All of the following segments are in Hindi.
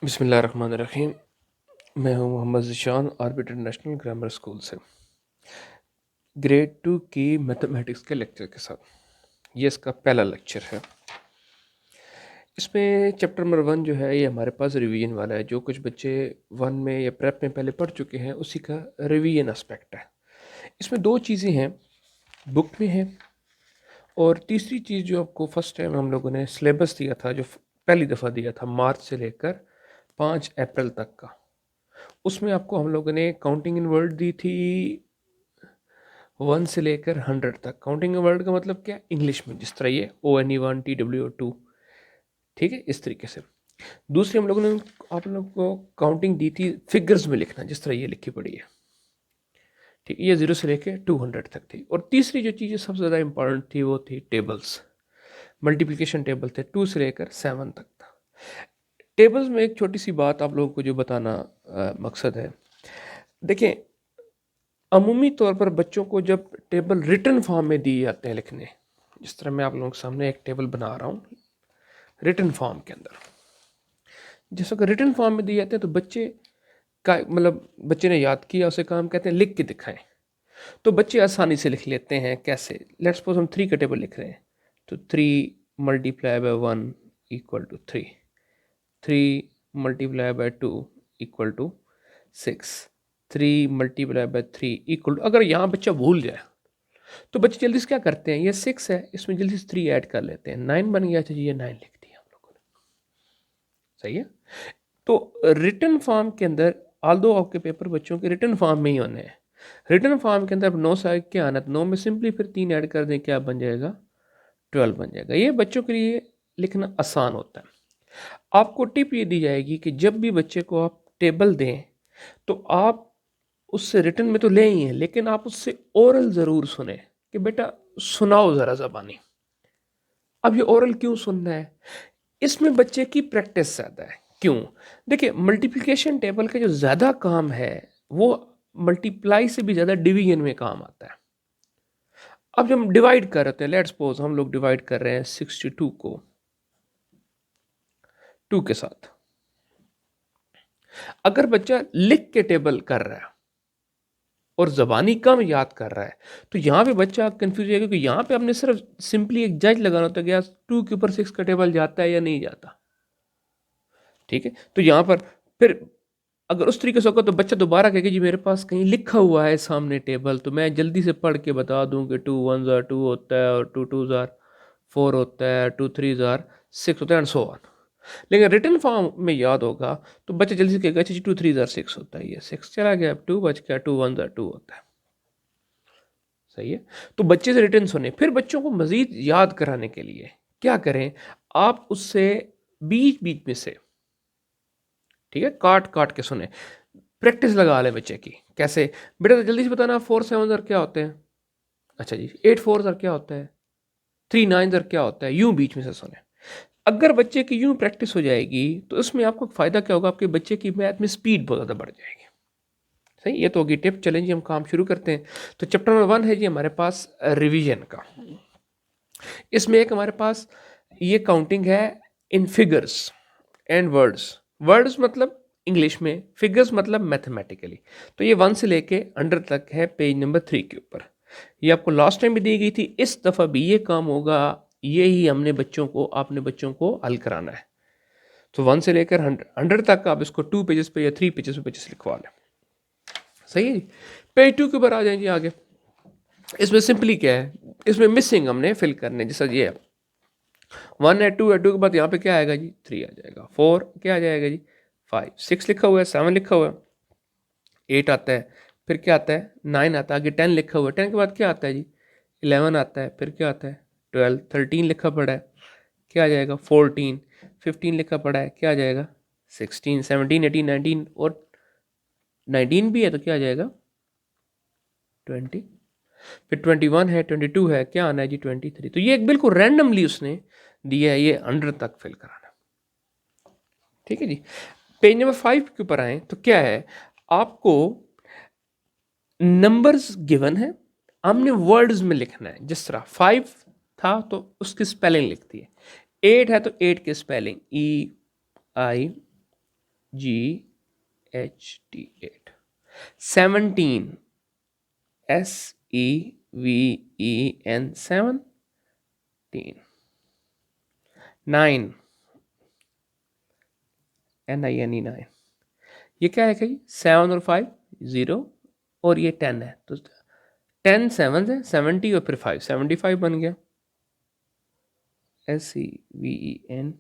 बिस्मिल्लाहिर्रहमानिर्रहीम। मैं हूं Mohammad Zeeshan, Orbit International Grammar School से, ग्रेड 2 की मैथमेटिक्स के लेक्चर के साथ। ये इसका पहला लेक्चर है। इसमें चैप्टर नंबर 1 जो है ये हमारे पास रिवीजन वाला है। जो कुछ बच्चे 1 में या प्रेप में पहले पढ़ चुके हैं उसी का रिवीजन एस्पेक्ट है। इसमें दो चीज़ें हैं, बुक में है, और तीसरी चीज़ जो आपको फर्स्ट टाइम हम लोगों ने सिलेबस दिया था, जो पहली दफ़ा दिया था मार्च से लेकर 5 अप्रैल तक का, उसमें आपको हम लोगों ने काउंटिंग इन वर्ड दी थी 1 से लेकर 100 तक। काउंटिंग इन वर्ड का मतलब क्या, इंग्लिश में जिस तरह ये ONE1 TWO2, ठीक है, इस तरीके से। दूसरी हम लोगों ने आप लोगों को काउंटिंग दी थी फिगर्स में लिखना, जिस तरह ये लिखी पड़ी है, ठीक है, ये 0 से लेकर 200 तक थी। और तीसरी जो चीज़ सबसे ज़्यादा इंपॉर्टेंट थी वो थी टेबल्स। मल्टीप्लिकेशन टेबल थे 2 से लेकर 7 तक था। टेबल्स में एक छोटी सी बात आप लोगों को जो बताना मकसद है, देखें, अमूमी तौर पर बच्चों को जब टेबल रिटन फॉर्म में दिए जाते हैं लिखने, जिस तरह मैं आप लोगों के सामने एक टेबल बना रहा हूँ रिटन फॉर्म के अंदर, जिस वक्त रिटन फॉर्म में दिए जाते हैं तो बच्चे का मतलब बच्चे ने याद किया उसे काम कहते हैं लिख के दिखाएं। तो बच्चे आसानी से लिख लेते हैं। कैसे, लेट्स सपोज हम 3 का टेबल लिख रहे हैं, तो 3 multiply by 1 equal to 3, 3 multiply by 2 equal to 6, 3 multiply by 3 equal to, अगर यहाँ बच्चा भूल जाए तो बच्चे जल्दी से क्या करते हैं, ये 6 है, इसमें जल्दी से 3 ऐड कर लेते हैं, 9 बन गया, अच्छा जी ये 9 लिख दिया हम लोगों ने। सही है। तो रिटन फॉर्म के अंदर, ऑल्दो आपके पेपर बच्चों के रिटन फॉर्म में ही होने हैं, रिटन फॉर्म के अंदर 9 से क्या आना, 9 में सिंपली फिर 3 ऐड कर दें, क्या बन जाएगा, 12 बन जाएगा। ये बच्चों के लिए लिखना आसान होता है। आपको टिप ये दी जाएगी कि जब भी बच्चे को आप टेबल दें तो आप उससे रिटन में तो ले ही हैं, लेकिन आप उससे ओरल ज़रूर सुने कि बेटा सुनाओ ज़रा ज़बानी। अब ये ओरल क्यों सुनना है, इसमें बच्चे की प्रैक्टिस ज़्यादा है। क्यों, देखिए, मल्टीप्लिकेशन टेबल का जो ज़्यादा काम है वो मल्टीप्लाई से भी ज़्यादा डिवीजन में काम आता है। अब जब हम डिवाइड कर रहे हैं, लेट्स सपोज हम लोग डिवाइड कर रहे हैं 62 को 2 के साथ, अगर बच्चा लिख के टेबल कर रहा है और ज़बानी कम याद कर रहा है तो यहाँ पे बच्चा कंफ्यूज है, क्योंकि यहाँ पे आपने सिर्फ सिंपली एक जज लगाना होता है कि 2 के ऊपर 6 का टेबल जाता है या नहीं जाता, ठीक है। तो यहाँ पर फिर अगर उस तरीके से होगा तो बच्चा दोबारा कहेगा जी मेरे पास कहीं लिखा हुआ है सामने टेबल, तो मैं जल्दी से पढ़ के बता दूं कि 2 1 ज़ार 2 होता है, और 2 2 ज़ार 4 होता है, 2 3 ज़ार 6 होता है, एंड सो ऑन। लेकिन रिटन फॉर्म में याद होगा तो बच्चा जल्दी से कहेगा जी 2 3 ज़ार 6 होता है, ये 6 चला गया, अब 2 बच गया, 2 1 ज़ार 2 होता है। सही है। तो बच्चे से रिटर्न सुने, फिर बच्चों को मजीद याद कराने के लिए क्या करें, आप उससे बीच बीच में से, ठीक है, काट काट के सुने, प्रैक्टिस लगा ले बच्चे की। कैसे, बेटा तो जल्दी से बताना 4 7 ज़र क्या होते हैं, अच्छा जी 8 4 ज़र क्या होता है, 3 9 ज़र क्या होता है, यूं बीच में से सुने। अगर बच्चे की यूं प्रैक्टिस हो जाएगी तो इसमें आपको फायदा क्या होगा, आपके बच्चे की मैथ में स्पीड बहुत ज़्यादा बढ़ जाएगी। सही, ये तो होगी टिप। चलें जी, हम काम शुरू करते हैं। तो चैप्टर नंबर 1 है जी हमारे पास रिवीजन का। इसमें एक हमारे पास ये काउंटिंग है इन फिगर्स एंड वर्ड्स। वर्ड्स मतलब इंग्लिश में, फिगर्स मतलब मैथमेटिकली। तो ये 1 से लेके 100 तक है पेज नंबर 3 के ऊपर। ये आपको लास्ट टाइम भी दी गई थी, इस दफ़ा भी ये काम होगा, ये ही हमने बच्चों को, आपने बच्चों को हल कराना है। तो 1 से लेकर 100 तक आप इसको 2 पेजेस पे या 3 पेजेस पे पेजेस लिखवा लें। सही है जी। पेज 2 के ऊपर आ जाएं जी आगे। इसमें सिंपली क्या है, इसमें मिसिंग हमने फिल करने, जैसा ये है 1 है, 2 है, 2 के बाद यहाँ पे क्या आएगा जी 3 आ जाएगा, 4 क्या आ जाएगा जी 5, 6 लिखा हुआ है, 7 लिखा हुआ है, 8 आता है, फिर क्या आता है 9 आता है, आगे 10 लिखा हुआ है, 10 के बाद क्या आता है जी 11 आता है, फिर क्या आता है 12, 13 लिखा पड़ा है, क्या आ जाएगा 14, 15 लिखा पड़ा है, क्या आ जाएगा 16, 17, 18, 19, और 19 भी है तो क्या आ जाएगा 20, फिर 21 है, 22 है, क्या आना है जी 23। तो ये एक बिल्कुल रैंडमली उसने दिया है, ये 100 तक फिल कराना। ठीक है जी। पेज नंबर 5 के ऊपर आए तो क्या है, आपको नंबर्स गिवन है, हमने वर्ड्स में लिखना है। जिस तरह 5 था तो उसकी स्पेलिंग लिखती है, 8 है तो 8 की spelling EIGHT, GHT8, 17 SEVEN 17, 9 NINE 9, ये क्या है जी 7 और 5 0 और ये 10 है तो 10 7 है 70 और फिर 5 75 बन गया SEVEN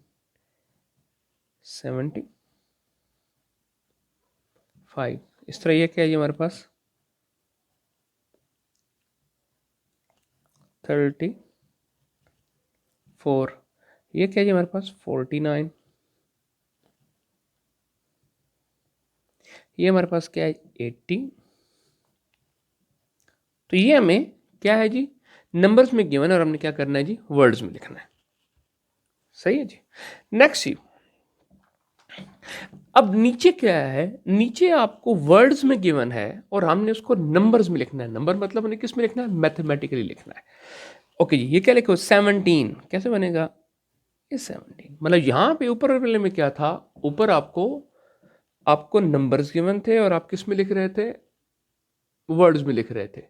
70 5। इस तरह ये क्या है जी हमारे पास 34, ये क्या है जी हमारे पास 49, ये हमारे पास क्या है 80। तो ये हमें क्या है जी नंबर्स में गिवन है और हमने क्या करना है जी वर्ड्स में लिखना है। सही है जी। नेक्स्ट जी, अब नीचे क्या है, नीचे आपको वर्ड्स में गिवन है और हमने उसको नंबर्स में लिखना है। नंबर मतलब हमने किस में लिखना है, मैथमेटिकली लिखना है। ओके जी, ये क्या लिखो 17, कैसे बनेगा ये 17, मतलब यहां पे ऊपर वाले में क्या था, ऊपर आपको नंबर्स गिवन थे और आप किस में लिख रहे थे, वर्ड्स में लिख रहे थे।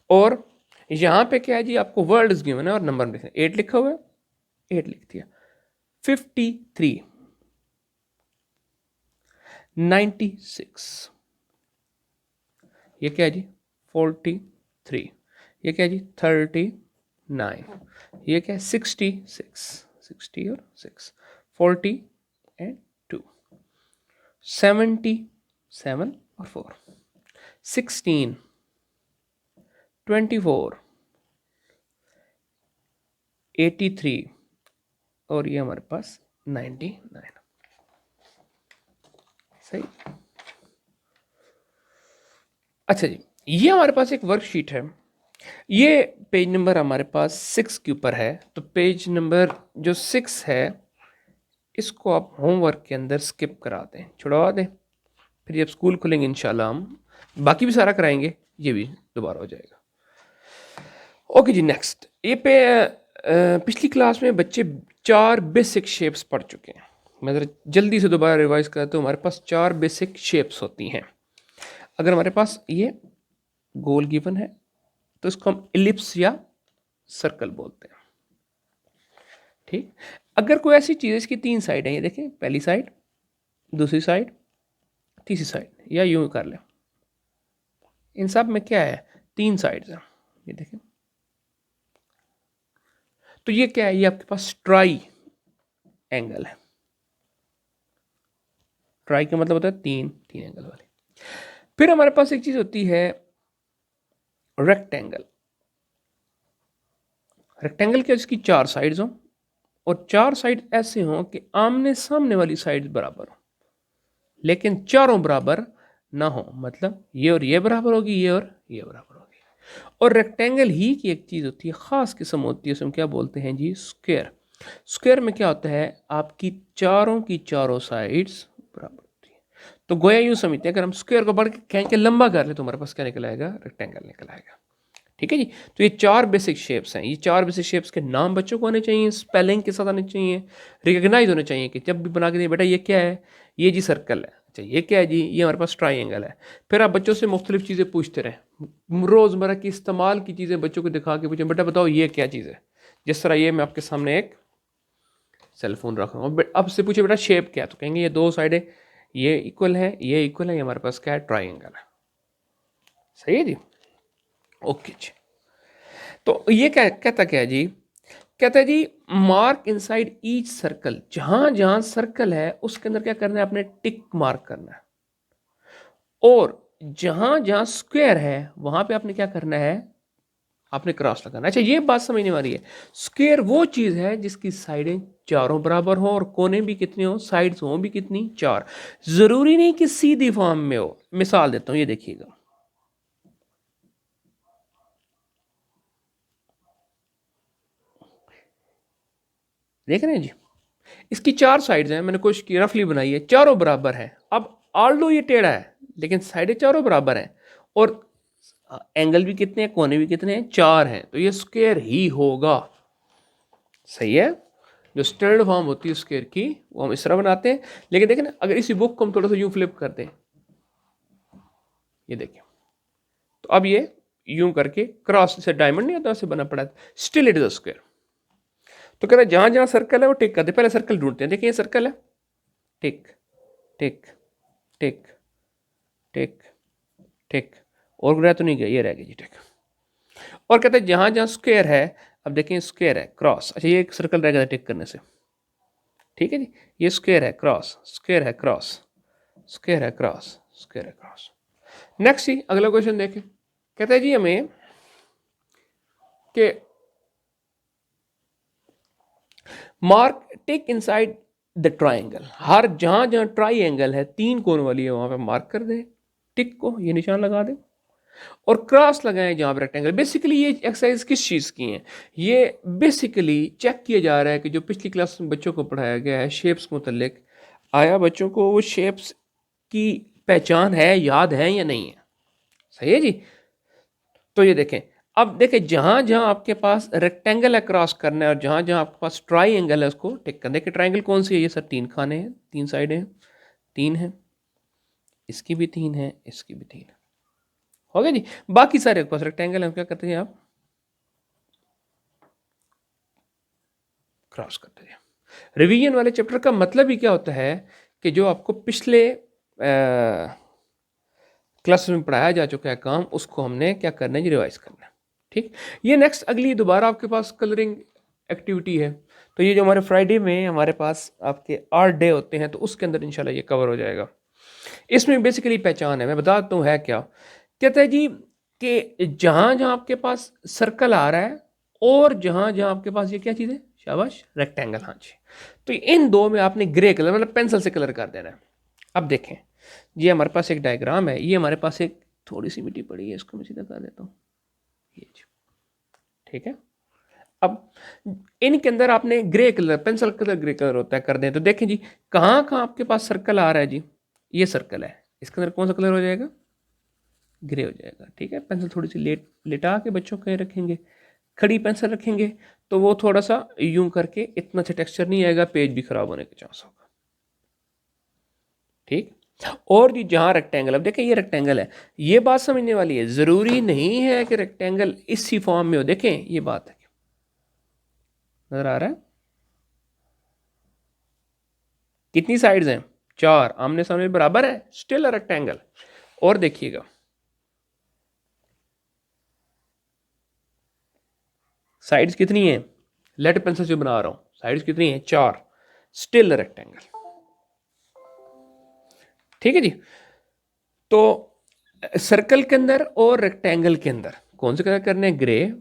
और यहां पे क्या है जी आपको वर्ड्स गिवन है और नंबर में लिखना है। 8 लिखा हुआ है, 8 लिख दिया। 53, 96, ये क्या है जी 43, ये क्या है जी 39, ये क्या है 66, 60 और 6, 40 एंड 2, 77 और 4, 16, 24, 83 और ये हमारे पास 99। सही। अच्छा जी, ये हमारे पास एक वर्कशीट है। ये पेज नंबर हमारे पास 6 के ऊपर है। तो पेज नंबर जो 6 है इसको आप होमवर्क के अंदर स्किप करा दें, छुड़वा दें। फिर जब स्कूल खुलेंगे इंशाल्लाह हम बाकी भी सारा कराएंगे, ये भी दोबारा हो जाएगा। ओके जी, नेक्स्ट ये पिछली क्लास में बच्चे 4 बेसिक शेप्स पढ़ चुके हैं। मैं ज़रा जल्दी से दोबारा रिवाइज करता हूँ। तो हमारे पास 4 बेसिक शेप्स होती हैं। अगर हमारे पास ये गोल गिवन है तो इसको हम इलिप्स या सर्कल बोलते हैं। ठीक, अगर कोई ऐसी चीज़ इसकी 3 साइड है, ये देखें, पहली साइड, दूसरी साइड, तीसरी साइड, या यूं कर लें, इन सब में क्या है 3 साइड्स हैं, ये देखें। तो ये क्या है, ये आपके पास ट्राई एंगल है। ट्राई का मतलब होता है 3 एंगल वाले। फिर हमारे पास एक चीज होती है रेक्टेंगल। रेक्टेंगल क्या, जिसकी 4 साइड्स हों और 4 साइड ऐसे हों कि आमने सामने वाली साइड बराबर हो, लेकिन चारों बराबर ना हो, मतलब ये और ये बराबर होगी, ये और ये बराबर होगी। और रेक्टेंगल ही की एक चीज होती है, खास किस्म होती है, उसमें क्या बोलते हैं जी स्क्वायर। स्क्वायर में क्या होता है, आपकी चारों की चारों साइड्स बराबर होती है। तो गोया यूं समझते हैं, अगर हम स्क्वायर को बढ़ के खींच के लंबा कर ले तो हमारे पास क्या निकल आएगा, रेक्टेंगल निकल आएगा। ठीक है जी। तो ये 4 बेसिक शेप्स हैं। ये 4 बेसिक शेप्स के नाम बच्चों को आने चाहिए, स्पेलिंग के साथ आने चाहिए, रिकग्नाइज होने चाहिए कि जब भी बना के दिए बेटा ये क्या है, ये जी सर्कल है, अच्छा ये क्या है जी, ये हमारे पास ट्राइंगल है। फिर आप बच्चों से मुख्तलिफ चीज़ें पूछते रहें, रोज़मर्रा की इस्तेमाल की चीज़ें बच्चों को दिखा के पूछें, बेटा बताओ ये क्या चीज़ है। जिस तरह ये मैं आपके सामने एक सेलफोन रख रहा हूँ, अब से पूछे बेटा शेप क्या है, तो कहेंगे ये 2 साइडें ये इक्वल है, ये इक्वल है, ये हमारे पास क्या है, ट्राइंगल है। सही है जी, ओके जी। तो ये क्या कहता, क्या है जी, कहता है जी मार्क इनसाइड ईच सर्कल, जहां जहां सर्कल है उसके अंदर क्या करना है, आपने टिक मार्क करना है। और जहां जहां स्क्वायर है वहां पे आपने क्या करना है, आपने क्रॉस लगाना। अच्छा ये बात समझने वाली है, स्क्वायर वो चीज है जिसकी साइडें चारों बराबर हो और कोने भी कितने हो, साइड्स हो भी कितनी, 4। जरूरी नहीं कि सीधी फॉर्म में हो। मिसाल देता हूं, ये देखिएगा, देख रहे हैं जी, इसकी 4 साइड्स हैं, मैंने कोशिश की रफली बनाई है, चारों बराबर हैं। अब ऑल्दो ये टेढ़ा है लेकिन साइडें चारों बराबर हैं और एंगल भी कितने हैं, कोने भी कितने हैं, 4 हैं, तो ये स्क्वायर ही होगा। सही है। जो स्टैंडर्ड फॉर्म होती है स्क्वायर की वो हम इस तरह बनाते हैं। लेकिन देखें ना, अगर इसी बुक को हम थोड़ा सा यूं फ्लिप करते हैं, ये देखिए, तो अब ये यूं करके क्रॉस से डायमंड नहीं होता वैसे बना पड़ा है, still it is a square. तो कहते हैं जहां जहां सर्कल है वो टिक करते, पहले सर्कल ढूंढते हैं। देखिए ये सर्कल है, टिक टिक टिक टिक टिक, और रह तो नहीं गया, ये रह गया जी टिक। और कहते हैं जहां जहां स्क्वायर है, अब देखें स्क्वायर है क्रॉस, अच्छा ये एक सर्कल रह गया टिक करने से, ठीक है जी, ये स्क्वायर है क्रॉस, स्क्वायर है क्रॉस, स्क्वायर है क्रॉस, स्क्वायर है क्रॉस। नेक्स्ट ही अगला क्वेश्चन देखें, कहते हैं जी हमें कि mark tick inside the triangle, हर जहां जहां ट्राइंगल है, तीन कोण वाली है, वहां पे मार्क कर दें टिक को, ये निशान लगा दें, और क्रॉस लगाएं जहां पर रेक्टेंगल। बेसिकली ये एक्सरसाइज किस चीज़ की है, ये बेसिकली चेक किया जा रहा है कि जो पिछली क्लास में बच्चों को पढ़ाया गया है शेप्स के मुतल्लिक, आया बच्चों को वो शेप्स की पहचान है, याद है या नहीं है। सही है जी। तो ये देखें, अब देखें जहां जहां आपके पास रेक्टेंगल है क्रॉस करना है, और जहां जहां आपके पास ट्राइंगल है उसको टिक करना। देखिए ट्राइंगल कौन सी है, ये सर तीन खाने हैं, तीन साइडें हैं, तीन है, इसकी भी तीन है, इसकी भी तीन है, हो गया जी। बाकी सारे के पास रेक्टेंगल हम क्या करते हैं, आप क्रॉस करते हैं। रिवीजन वाले चैप्टर का मतलब ही क्या होता है कि जो आपको पिछले क्लास में पढ़ाया जा चुका है काम, उसको हमने क्या करना है जी, रिवाइज करना है। ठीक, ये नेक्स्ट अगली दोबारा आपके पास कलरिंग एक्टिविटी है, तो ये जो हमारे फ्राइडे में हमारे पास आपके आर्ट डे होते हैं, तो उसके अंदर इंशाल्लाह ये कवर हो जाएगा। इसमें बेसिकली पहचान है, मैं बताता हूँ है क्या। कहता है जी कि जहां जहां आपके पास सर्कल आ रहा है, और जहां जहां आपके पास ये क्या चीज़ है, शाबाश, रेक्टेंगल, हाँ जी, तो इन दो में आपने ग्रे कलर मतलब पेंसिल से कलर कर देना है। अब देखें, ये हमारे पास एक डायग्राम है, ये हमारे पास एक थोड़ी सी मिट्टी पड़ी है, इसको मैं सीधा कर देता हूँ, ये ठीक है। अब इनके अंदर आपने grey colour, pencil colour grey colour होता है, कर दें। तो देखें जी कहाँ कहाँ आपके पास सर्कल आ रहा है जी, ये सर्कल है, इसके अंदर कौन सा कलर हो जाएगा, ग्रे हो जाएगा। ठीक है, पेंसिल थोड़ी सी लेटा के बच्चों के रखेंगे, खड़ी पेंसिल रखेंगे तो वो थोड़ा सा यूं करके इतना अच्छा टेक्सचर नहीं आएगा, पेज भी खराब होने का चांस होगा। ठीक, और जी जहां रेक्टेंगल, अब देखें ये रेक्टेंगल है, ये बात समझने वाली है, जरूरी नहीं है कि रेक्टेंगल इसी फॉर्म में हो। देखें ये बात है, नजर आ रहा है, कितनी साइड्स हैं, चार, आमने सामने बराबर है, स्टिल अ रेक्टेंगल। और देखिएगा साइड्स कितनी है, लेड पेंसिल से बना रहा हूं, साइड्स कितनी है, चार, स्टिल रेक्टेंगल। ठीक है जी। तो सर्कल के अंदर और रेक्टेंगल के अंदर कौन से कलर करने हैं, ग्रे,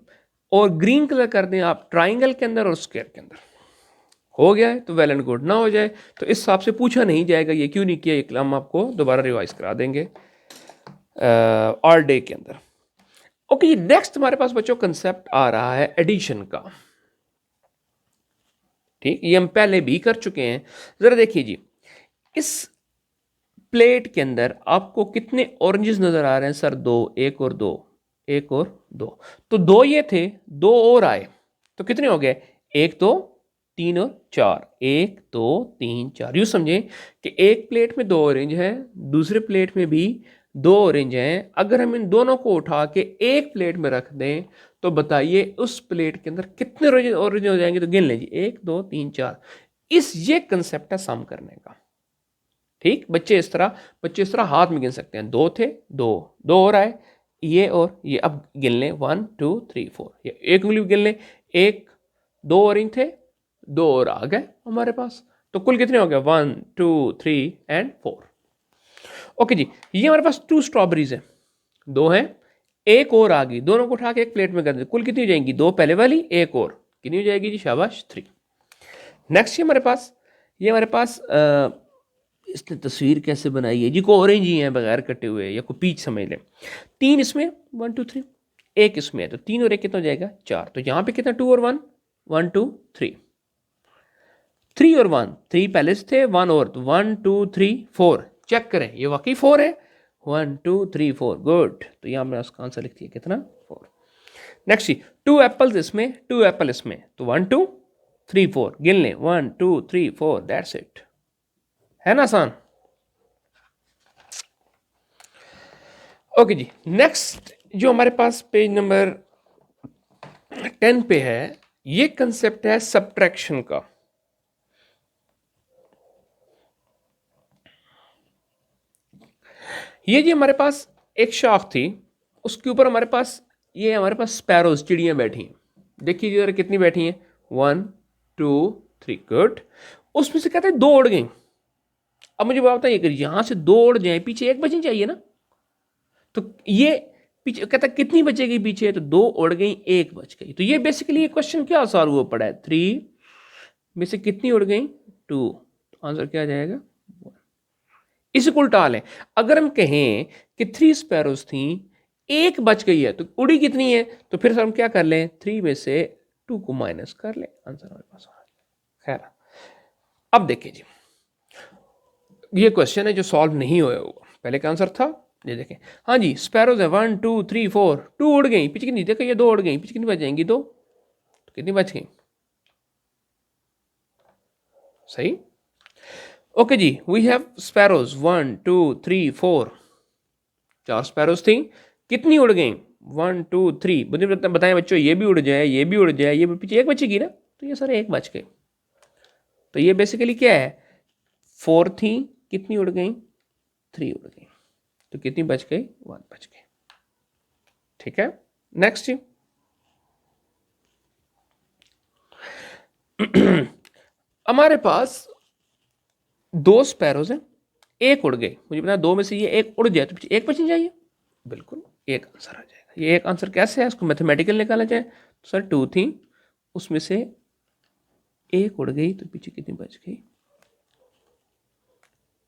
और ग्रीन कलर कर दें आप ट्राइंगल के अंदर और स्क्वायर के अंदर। हो गया है तो वेल एंड गुड, ना हो जाए तो इस हिसाब से पूछा नहीं जाएगा ये क्यों नहीं किया, ये हम आपको दोबारा रिवाइज करा देंगे ऑल डे के अंदर। ओके, नेक्स्ट हमारे पास बच्चों कंसेप्ट आ रहा है एडिशन का। ठीक, ये हम पहले भी कर चुके हैं। जरा देखिए जी, इस प्लेट के अंदर आपको कितने ऑरेंजेस नजर आ रहे हैं, सर दो, एक और दो, एक और दो, तो दो ये थे, दो और आए, तो कितने हो गए, एक दो तीन और चार, एक दो तीन चार। यूं समझे कि एक प्लेट में दो ऑरेंज है, दूसरे प्लेट में भी दो ऑरेंज हैं, अगर हम इन दोनों को उठा के एक प्लेट में रख दें तो बताइए उस प्लेट के अंदर कितने ऑरेंज हो जाएंगे, तो गिन लें जी, एक दो तीन चार। ये कंसेप्ट है सम करने का। ठीक, बच्चे इस तरह हाथ में गिन सकते हैं, दो थे, दो, दो और आए, ये और ये, अब गिन लें, 1 2 3 4, ये एक उंगली गिन लें, एक दो ऑरेंज थे, दो और आ गए हमारे पास, तो कुल कितने हो गए, 1 2 3 एंड 4। ओके जी, ये हमारे पास 2 स्ट्रॉबेरीज हैं, दो हैं, एक और आ गई, दोनों को उठा के एक प्लेट में कर दे, कुल कितनी हो जाएंगी, दो पहले वाली, एक और, कितनी हो जाएगी जी, शाबाश, 3। नेक्स्ट ये हमारे पास इसने तस्वीर कैसे बनाई है जी, को ऑरेंज ही है बगैर कटे हुए, या को पीच समझ लें, तीन इसमें, 1 2 3, एक इसमें है, तो तीन और एक कितना हो जाएगा, चार, तो यहां पे कितना, 2 और 1, 1 2 3, 3 और 1, 3 पहले से थे, 1 और, तो 1 2 3 4, चेक करें ये वाकई 4 है, 1 2 3 4, गुड, तो यहां मैं उसका आंसर लिख दिया कितना, 4। नेक्स्ट 2 एप्पल्स इसमें, 2 एप्पल इसमें, तो 1 2, 3 4 गिन लें, 1 2 3 4, दैट्स इट। है ना आसान? ओके जी, नेक्स्ट जो हमारे पास पेज नंबर 10 पे है, ये कंसेप्ट है सब्ट्रैक्शन का। ये जी हमारे पास एक शाख थी, उसके ऊपर हमारे पास स्पैरोज, चिड़ियां बैठी हैं। देखिए जरा कितनी बैठी हैं, 1 2 3, गुड। उसमें से कहते हैं 2 उड़ गई। अब मुझे बात बताइए, अगर यहां से 2 उड़ जाए, पीछे एक बचनी चाहिए ना, तो ये पीछे कहता है कितनी बचेगी पीछे, तो 2 उड़ गई, 1 बच गई। तो ये बेसिकली ये क्वेश्चन क्या सॉल्व हुआ पड़ा है, 3 में से कितनी उड़ गई, 2। आंसर क्या आ जाएगा, 1। इसे उल्टा लें, अगर हम कहें कि 3 स्पैरोज थी, 1 बच गई है, तो उड़ी कितनी है, तो फिर हम क्या कर लें, 3 में से 2 को माइनस कर लें, आंसर हमारे पास आ गया। खैर, अब देखिए जी, ये क्वेश्चन है जो सॉल्व नहीं हुआ होगा, पहले का आंसर था, ये देखें। हाँ जी, स्पैरोज है 1 2 3 4, 2 उड़ गई, पीछे कितनी, देखो ये 2 उड़ गई, पीछे कितनी बच जाएंगी, 2, तो कितनी बच गई, सही। ओके जी, वी हैव स्पैरोज 1 2 3 4, 4 स्पैरोज थी, कितनी उड़ गई, 1 2 3। मुझे बताएं बच्चों, ये भी उड़ जाए, ये भी उड़ जाए, ये भी, पीछे एक बचेगी ना, तो ये सारे 1 बच गए। तो ये बेसिकली क्या है, 4 थी, कितनी उड़ गई, 3 उड़ गई, तो कितनी बच गई, 1 बच गई। ठीक है, नेक्स्ट हमारे पास 2 स्पैरोज हैं, 1 उड़ गई, मुझे पता 2 में से ये 1 उड़ जाए, तो पीछे 1 बचनी चाहिए, बिल्कुल 1 आंसर आ जाएगा। ये 1 आंसर कैसे है, इसको मैथमेटिकल निकाला जाए, तो सर 2 थी, उसमें से 1 उड़ गई, तो पीछे कितनी बच गई।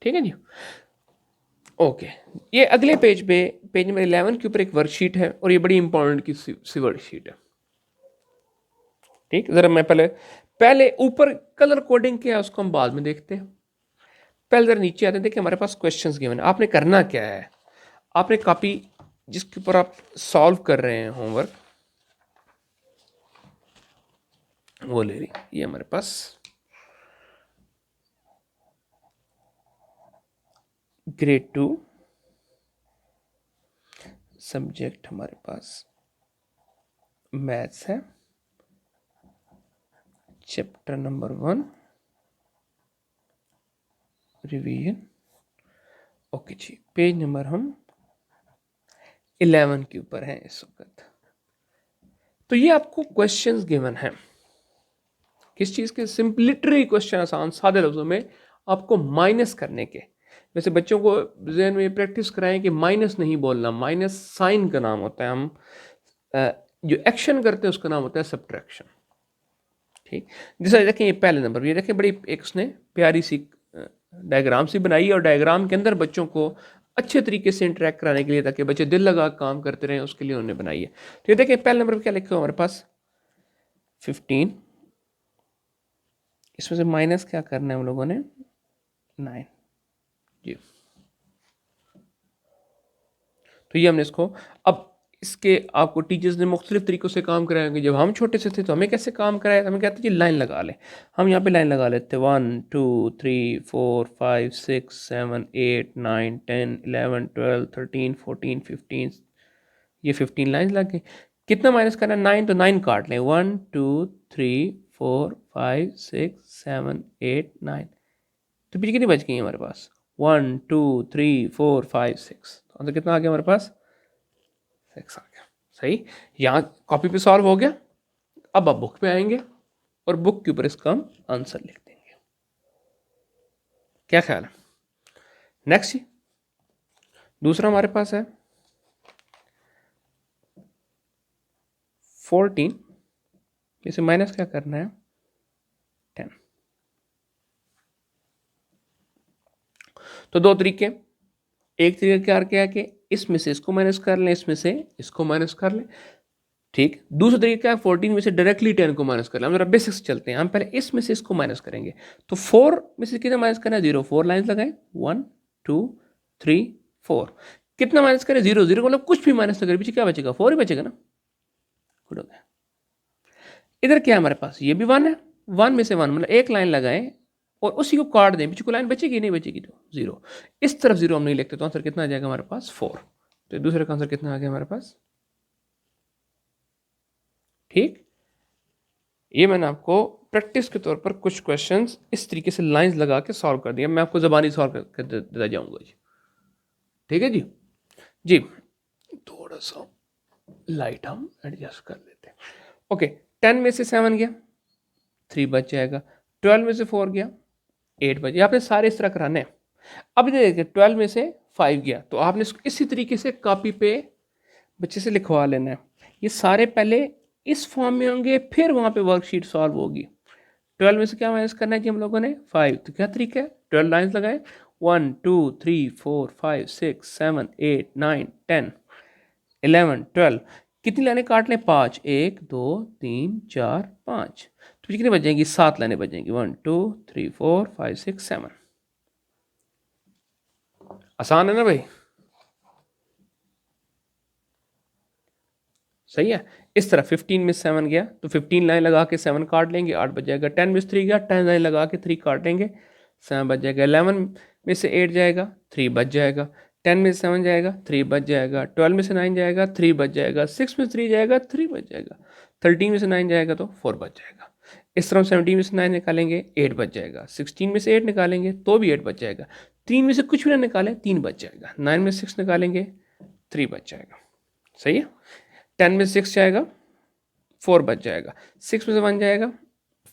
ठीक है जी, ओके। ये अगले पेज पे, पेज नंबर 11 के ऊपर एक वर्कशीट है, और ये बड़ी इंपॉर्टेंट की सी वर्कशीट है। ठीक, जरा मैं पहले ऊपर कलर कोडिंग क्या है उसको हम बाद में देखते हैं, पहले जरा नीचे आते हैं। देखिए हमारे पास क्वेश्चंस गिवन है, आपने करना क्या है, आपने कॉपी जिसके ऊपर आप सॉल्व कर रहे हैं होमवर्क, वो ले रही, ये हमारे पास ग्रेड 2 सब्जेक्ट हमारे पास मैथ्स है, चैप्टर नंबर 1 रिवीजन। ओके जी, पेज नंबर हम 11 के ऊपर है इस वक्त। तो ये आपको क्वेश्चंस गिवन है, किस चीज के, सिंपलिटरी क्वेश्चन, आसान सादे लफ्जों में आपको माइनस करने के। वैसे बच्चों को जहन में प्रैक्टिस कराएं कि माइनस नहीं बोलना, माइनस साइन का नाम होता है, हम जो एक्शन करते हैं उसका नाम होता है सब्ट्रैक्शन। ठीक, जैसे देखें ये पहले नंबर, ये देखें बड़ी एक उसने प्यारी सी डायग्राम सी बनाई, और डायग्राम के अंदर बच्चों को अच्छे तरीके से इंटरेक्ट कराने के लिए, ताकि बच्चे दिल लगा काम करते रहें, उसके लिए उन्होंने बनाई है। तो ये देखें पहले नंबर पर क्या लिखा है हमारे पास, 15, इसमें से माइनस क्या करना है हम लोगों ने, 9 जी। तो ये हमने इसको, अब इसके आपको टीचर्स ने मुख्तलिफ तरीक़ों से काम कराएंगे। जब हम छोटे से थे तो हमें कैसे काम कराया, हमें कहते जी लाइन लगा लें, हम यहाँ पे लाइन लगा लेते, 1 2 3 4 5 6 7 8 9 10 11 12 13 14 15, ये 15 लाइन लग गई। कितना माइनस करना है, 9, तो 9 काट लें, 1 2 3 4 5 6 7 8 9, तो पीछे कितनी बच गई हमारे पास, 1 2 3 4 5 6, तो कितना आ गया हमारे पास, 6 आ गया। सही, यहाँ कॉपी पे सॉल्व हो गया। अब आप बुक पे आएंगे और बुक के ऊपर इसका हम आंसर लिख देंगे। क्या ख्याल है, नेक्स्ट दूसरा हमारे पास है 14, इसे माइनस क्या करना है, 10। तो 2 तरीके, एक तरीका क्या है कि इसमें से इसको माइनस कर लें, इसमें से इसको माइनस कर लें। ठीक, दूसरा तरीका है 14 में से डायरेक्टली 10 को माइनस कर लें। हम जरा बेसिक्स चलते हैं, हम पहले इसमें से इसको माइनस करेंगे। तो 4 में से कितना माइनस करना है, 0, 4 लाइन लगाएं, 1 2 3 4, कितना माइनस करें, 0, 0 मतलब कुछ भी माइनस करें, पीछे क्या बचेगा, 4 ही बचेगा ना। गुड हो गया। इधर क्या है हमारे पास, ये भी 1 है, 1 में से 1 मतलब एक लाइन लगाएं और उसी को काट दें, पीछे को लाइन बचेगी नहीं बचेगी तो 0, इस तरफ 0 हम नहीं लिखते तो आंसर कितना आ जाएगा हमारे पास 4। तो दूसरे का आंसर कितना आ गया हमारे पास, ठीक। ये मैंने आपको प्रैक्टिस के तौर पर कुछ क्वेश्चंस इस तरीके से लाइंस लगा के सॉल्व कर दिया, मैं आपको ज़बानी सॉल्व कर देता जाऊंगा जी, ठीक है जी। जी थोड़ा सा लाइट हम एडजस्ट कर लेते हैं। ओके 10 में से 7 गया 3 बच जाएगा, 12 में से 4 गया 8 बच, आपने सारे इस तरह कराने हैं। अब देखिए 12 में से 5 गया तो आपने इसको इसी तरीके से कॉपी पे बच्चे से लिखवा लेना है। ये सारे पहले इस फॉर्म में होंगे, फिर वहाँ पे वर्कशीट सॉल्व होगी। 12 में से क्या माइनस करना है जी हम लोगों ने 5, तो क्या तरीका है 12 लाइन्स लगाए 1 2 3 4 5 6 7 8 9 10 11 12, कितनी लाइनें काट लें 5, 1 2 3 4 5, तो कितनी बच जाएंगी 7 लाइनें बच जाएंगी 1 2 3 4 5 6 7। आसान है ना भाई, सही है। इस तरह 15 में 7 गया तो 15 लाइन लगा के 7 काट लेंगे 8 बच जाएगा, 10 में से 3 गया 10 लाइन लगा के 3 काटेंगे 7 बच जाएगा, 11 में से 8 जाएगा 3 बच जाएगा, 10 में से 7 जाएगा 3 बच जाएगा, 12 में से 9 जाएगा 3 बच जाएगा, 6 में से 3 जाएगा 3 बच जाएगा, 13 में से 9 जाएगा तो 4 बच जाएगा। इस तरह 17 में से 9 निकालेंगे 8 बच जाएगा, 16 में से 8 निकालेंगे तो भी 8 बच जाएगा, 3 में से कुछ भी ना निकालें 3 बच जाएगा, 9 में से 6 निकालेंगे 3 बच जाएगा, सही है। 10 में से 6 जाएगा 4 बच जाएगा, 6 में से 1 जाएगा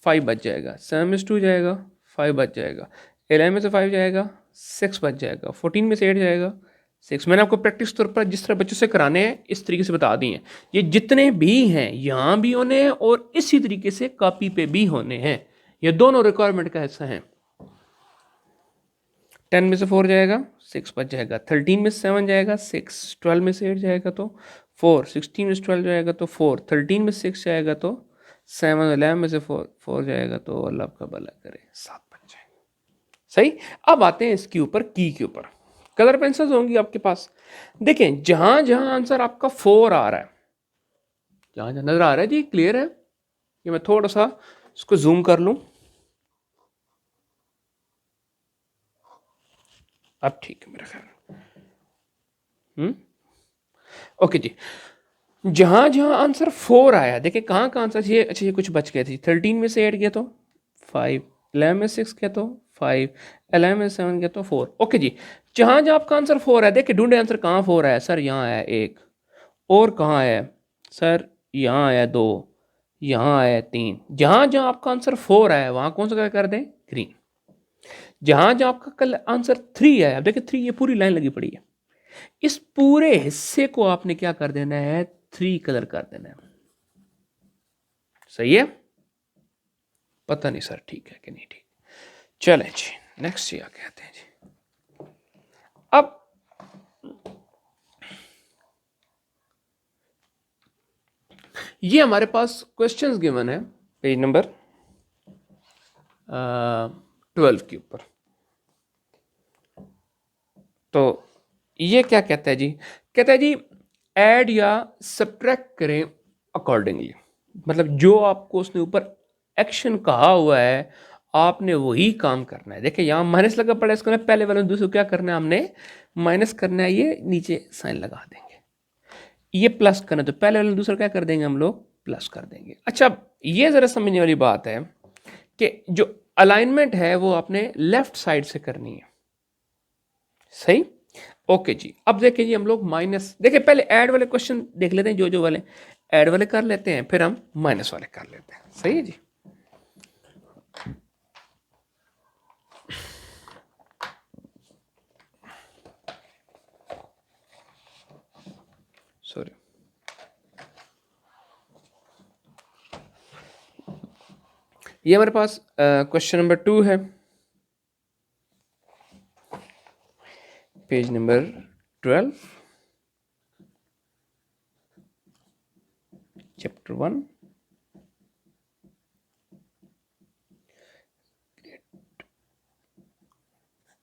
5 बच जाएगा, 7 में से 2 जाएगा 5 बच जाएगा, 11 में से 5 जाएगा 6 बच जाएगा, 14 में से 8 जाएगा 6। मैंने आपको प्रैक्टिस तौर पर जिस तरह बच्चों से कराने हैं इस तरीके से बता दिए हैं। ये जितने भी हैं यहाँ भी होने हैं और इसी तरीके से कॉपी पे भी होने हैं, ये दोनों रिक्वायरमेंट का हिस्सा हैं। 10 में से 4 जाएगा 6 बच जाएगा, 13 में से 7 जाएगा 6, 12 में से 8 जाएगा तो 4, 16 में से 12 जाएगा तो 4, 13 में से 6 जाएगा तो 7, 11 में से 4 जाएगा तो अल्लाह का भला करे 7 बच जाएगा, सही। अब आते हैं इसके ऊपर की के ऊपर, कलर पेंसिल्स होंगी आपके पास। देखें जहां जहां आंसर आपका 4 आ रहा है, जहां जहां नजर आ रहा है जी, क्लियर है। ये मैं थोड़ा सा इसको जूम कर लूं, अब ठीक है मेरा ख्याल। ओके जी, जहां जहां आंसर 4 आया, देखिए कहाँ का आंसर ये, अच्छा ये कुछ बच गए थे। 13 में से 8 गया तो 5, 11 में 6 गया तो 5, 11 में 7 गया तो 4। ओके जी, जहां जहां आपका आंसर 4 है, देखिए ढूंढे आंसर कहाँ 4 है सर, यहाँ आया 1, और कहाँ है सर, यहाँ आया 2, यहाँ आया 3। जहां जहां आपका आंसर 4 आया वहां कौन सा कर दें, ग्रीन। जहां जहां आपका कल आंसर 3 आया, देखिए 3 ये पूरी लाइन लगी पड़ी है, इस पूरे हिस्से को आपने क्या कर देना है, 3 कलर कर देना है, सही है। पता नहीं सर ठीक है कि नहीं ठीक, चलें जी नेक्स्ट क्या कहते हैं जी। अब ये हमारे पास क्वेश्चंस गिवन है पेज नंबर 12 के ऊपर। तो ये क्या कहता है जी, कहता है जी ऐड या सब्ट्रैक्ट करें अकॉर्डिंगली, मतलब जो आपको उसने ऊपर एक्शन कहा हुआ है आपने वही काम करना है। देखिए यहाँ माइनस लगा पड़ा है, इसको पहले वाले दूसरे क्या करना है, हमने माइनस करना है, ये नीचे साइन लगा देंगे। ये प्लस करना है तो पहले वाले दूसरा क्या कर देंगे हम लोग, प्लस कर देंगे। अच्छा ये जरा समझने वाली बात है कि जो अलाइनमेंट है वो आपने लेफ्ट साइड से करनी है, सही। ओके जी, अब देखिए जी हम लोग माइनस, देखिए पहले ऐड वाले क्वेश्चन देख लेते हैं, जो वाले ऐड वाले कर लेते हैं, फिर हम माइनस वाले कर लेते हैं, सही है जी। सॉरी, ये हमारे पास क्वेश्चन नंबर 2 है, पेज नंबर 12, चैप्टर 1,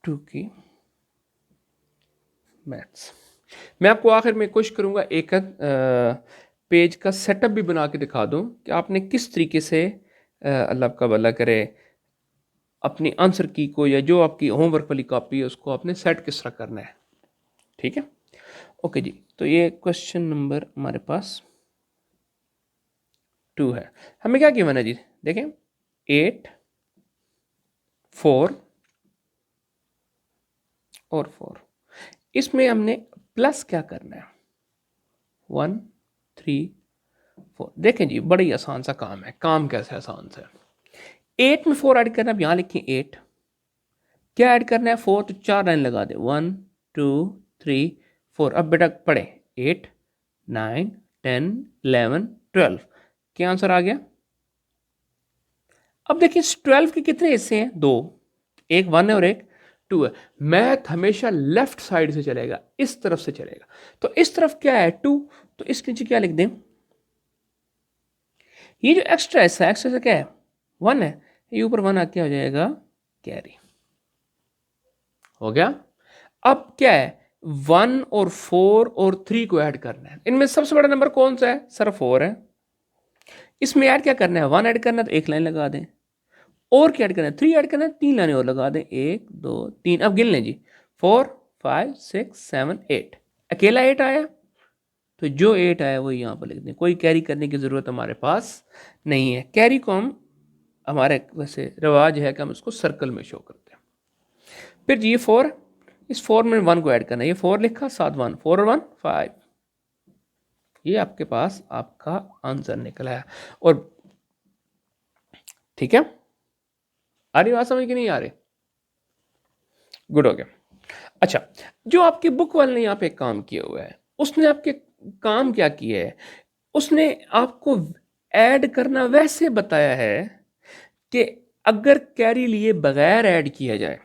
टू की मैथ्स। मैं आपको आखिर में कोशिश करूंगा एक पेज का सेटअप भी बना के दिखा दूं कि आपने किस तरीके से अल्लाह आपका भला करे, अपनी आंसर की को या जो आपकी होमवर्क वाली कॉपी है उसको आपने सेट किस तरह करना है। ठीक है, ओके जी। तो ये क्वेश्चन नंबर हमारे पास 2 है। हमें क्या गिवन है जी, देखें 8 4 और 4, इसमें हमने प्लस क्या करना है 1 3 4। देखें जी बड़ी आसान सा काम है। काम कैसे आसान सा है, 8 में 4 ऐड करना है। अब यहाँ लिखें 8, क्या ऐड करना है 4, तो 4 लाइन लगा दे 1 2 3 4। अब बेटा पढ़े 8 9 10 11 12, क्या आंसर आ गया। अब देखिए 12 के कितने हिस्से हैं, दो, एक 1 है और एक 2 है। मैथ हमेशा लेफ्ट साइड से चलेगा, इस तरफ से चलेगा। तो इस तरफ क्या है 2, तो इसके नीचे क्या लिख दें, ये जो एक्स्ट्रा हिस्सा है, एक्स्ट्रा क्या है 1 है, ये ऊपर 1 आके हो जाएगा कैरी, हो गया। अब क्या है 1 और 4 और 3 को ऐड करना है। इनमें सबसे बड़ा नंबर कौन सा है सर, 4 है। इसमें ऐड क्या करना है 1 ऐड करना है, तो एक लाइन लगा दें। और क्या ऐड करना है 3 ऐड करना है, 3 लाइनें और लगा दें, 1 2 3। अब गिन लें जी 4 5 6 7 8, अकेला 8 आया, तो जो 8 आया वो यहाँ पर लिख दें। कोई कैरी करने की ज़रूरत हमारे पास नहीं है। कैरी को हम, हमारे वैसे रिवाज है कि हम उसको सर्कल में शो करते हैं। फिर जी 4, इस 4 में 1 को ऐड करना है, ये 4 लिखा, साथ 1, 4 और 1 5, ये आपके पास आपका आंसर निकला है। और ठीक है, आ रही बात समझ की नहीं आ रही, गुड हो गया। अच्छा, जो आपके बुक वाले ने यहाँ पे काम किया हुआ है, उसने आपके काम क्या किया है, उसने आपको ऐड करना वैसे बताया है कि अगर कैरी लिए बगैर ऐड किया जाए,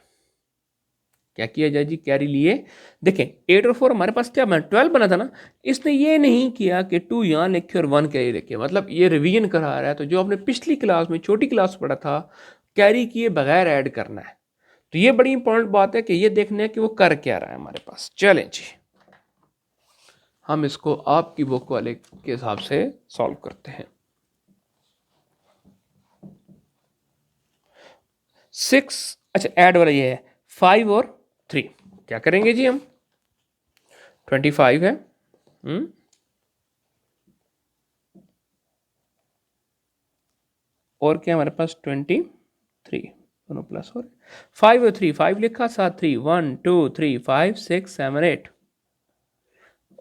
क्या किया जाए जी, कैरी लिए देखें 8 और 4 हमारे पास क्या बना 12 बना था ना। इसने ये नहीं किया कि 2 यहाँ लिखे और 1 कैरी लिखे, मतलब ये रिवीजन करा रहा है। तो जो आपने पिछली क्लास में छोटी क्लास में पढ़ा था, कैरी किए बगैर ऐड करना है। तो ये बड़ी इंपॉर्टेंट बात है कि ये देखना है कि वो कर क्या रहा है हमारे पास। चलें जी, हम इसको आपकी बुक वाले के हिसाब से सॉल्व करते हैं। 6, अच्छा ऐड वाला ये है 5 और 3, क्या करेंगे जी हम, 25 है, और क्या हमारे पास 23, दोनों प्लस हो रहे। 5 और 3, 5 लिखा, साथ 3, 1 2 3 5 6 7 8,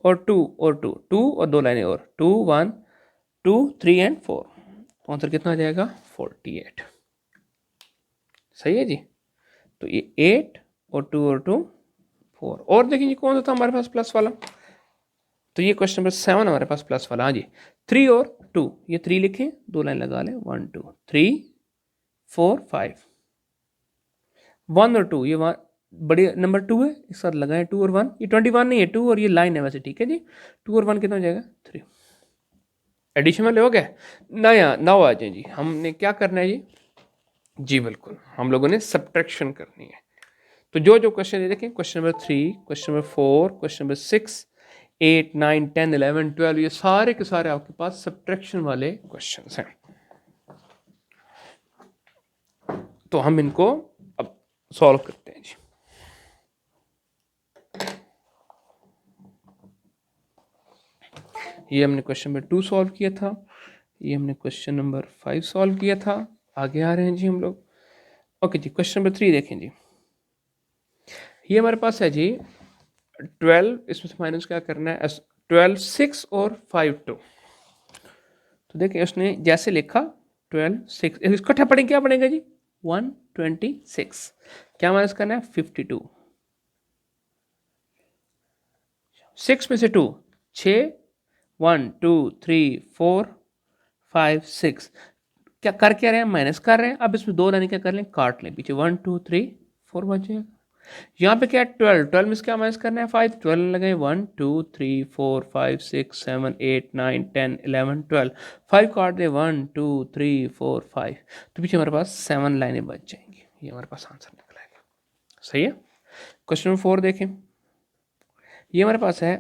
और 2 और 2 2 और दो लाइनें और 2 1 2 3 एंड 4, तो आंसर कितना आ जाएगा 48। सही है जी। तो ये 8 और 2 और 2 4, और देखिए कौन सा था हमारे पास प्लस वाला, तो ये क्वेश्चन नंबर 7 हमारे पास प्लस वाला। हाँ जी, 3 और 2, ये 3 लिखें, दो लाइन लगा लें, 1 2 3 4 5, 1 और 2, ये बड़े नंबर 2 है, इस साथ लगाएं 2 और 1, ये 21 नहीं है 2 और ये लाइन है वैसे, ठीक है जी। 2 और 1 कितना हो जाएगा 3, एडिशन वाले हो गए, नया 9 आ जाए जी। हमने क्या करना है जी, जी बिल्कुल हम लोगों ने सब्ट्रैक्शन करनी है। तो जो जो क्वेश्चन ये देखें, question number 3, question number 4, question number 6 8 9 10 11 12, ये सारे के सारे आपके पास सब्ट्रैक्शन वाले क्वेश्चंस हैं। तो हम इनको अब सॉल्व करते हैं जी। ये हमने क्वेश्चन नंबर 2 सॉल्व किया था, ये हमने क्वेश्चन नंबर 5 सॉल्व किया था। आगे आ रहे हैं जी हम लोग। ओके जी, क्वेश्चन नंबर 3 देखें जी। ये हमारे पास है जी 12, इसमें से माइनस क्या करना है, 12 6 और 5 2। तो देखिए उसने जैसे लिखा 12 6, इसको इकट्ठा पढ़ेंगे, क्या पढ़ेंगे जी 126, क्या माइनस करना है 52, 6 में से 2 6, 1 2 3 4 5 6, क्या कर क्या रहे हैं, माइनस कर रहे हैं। अब इसमें दो लाइन क्या कर लें, काट लें पीछे, 1 2 3 4 बचे। यहाँ पे क्या है 12, 12 में से क्या माइनस करना है 5, 12 लगाए 1 2 3 4 5 6 7 8 9 10 11 12, 5 काट दे 1 2 3 4 5, तो पीछे हमारे पास 7 लाइनें बच जाएंगी। ये हमारे पास आंसर निकल आएगा। सही है। क्वेश्चन नंबर 4 देखें, ये हमारे पास है,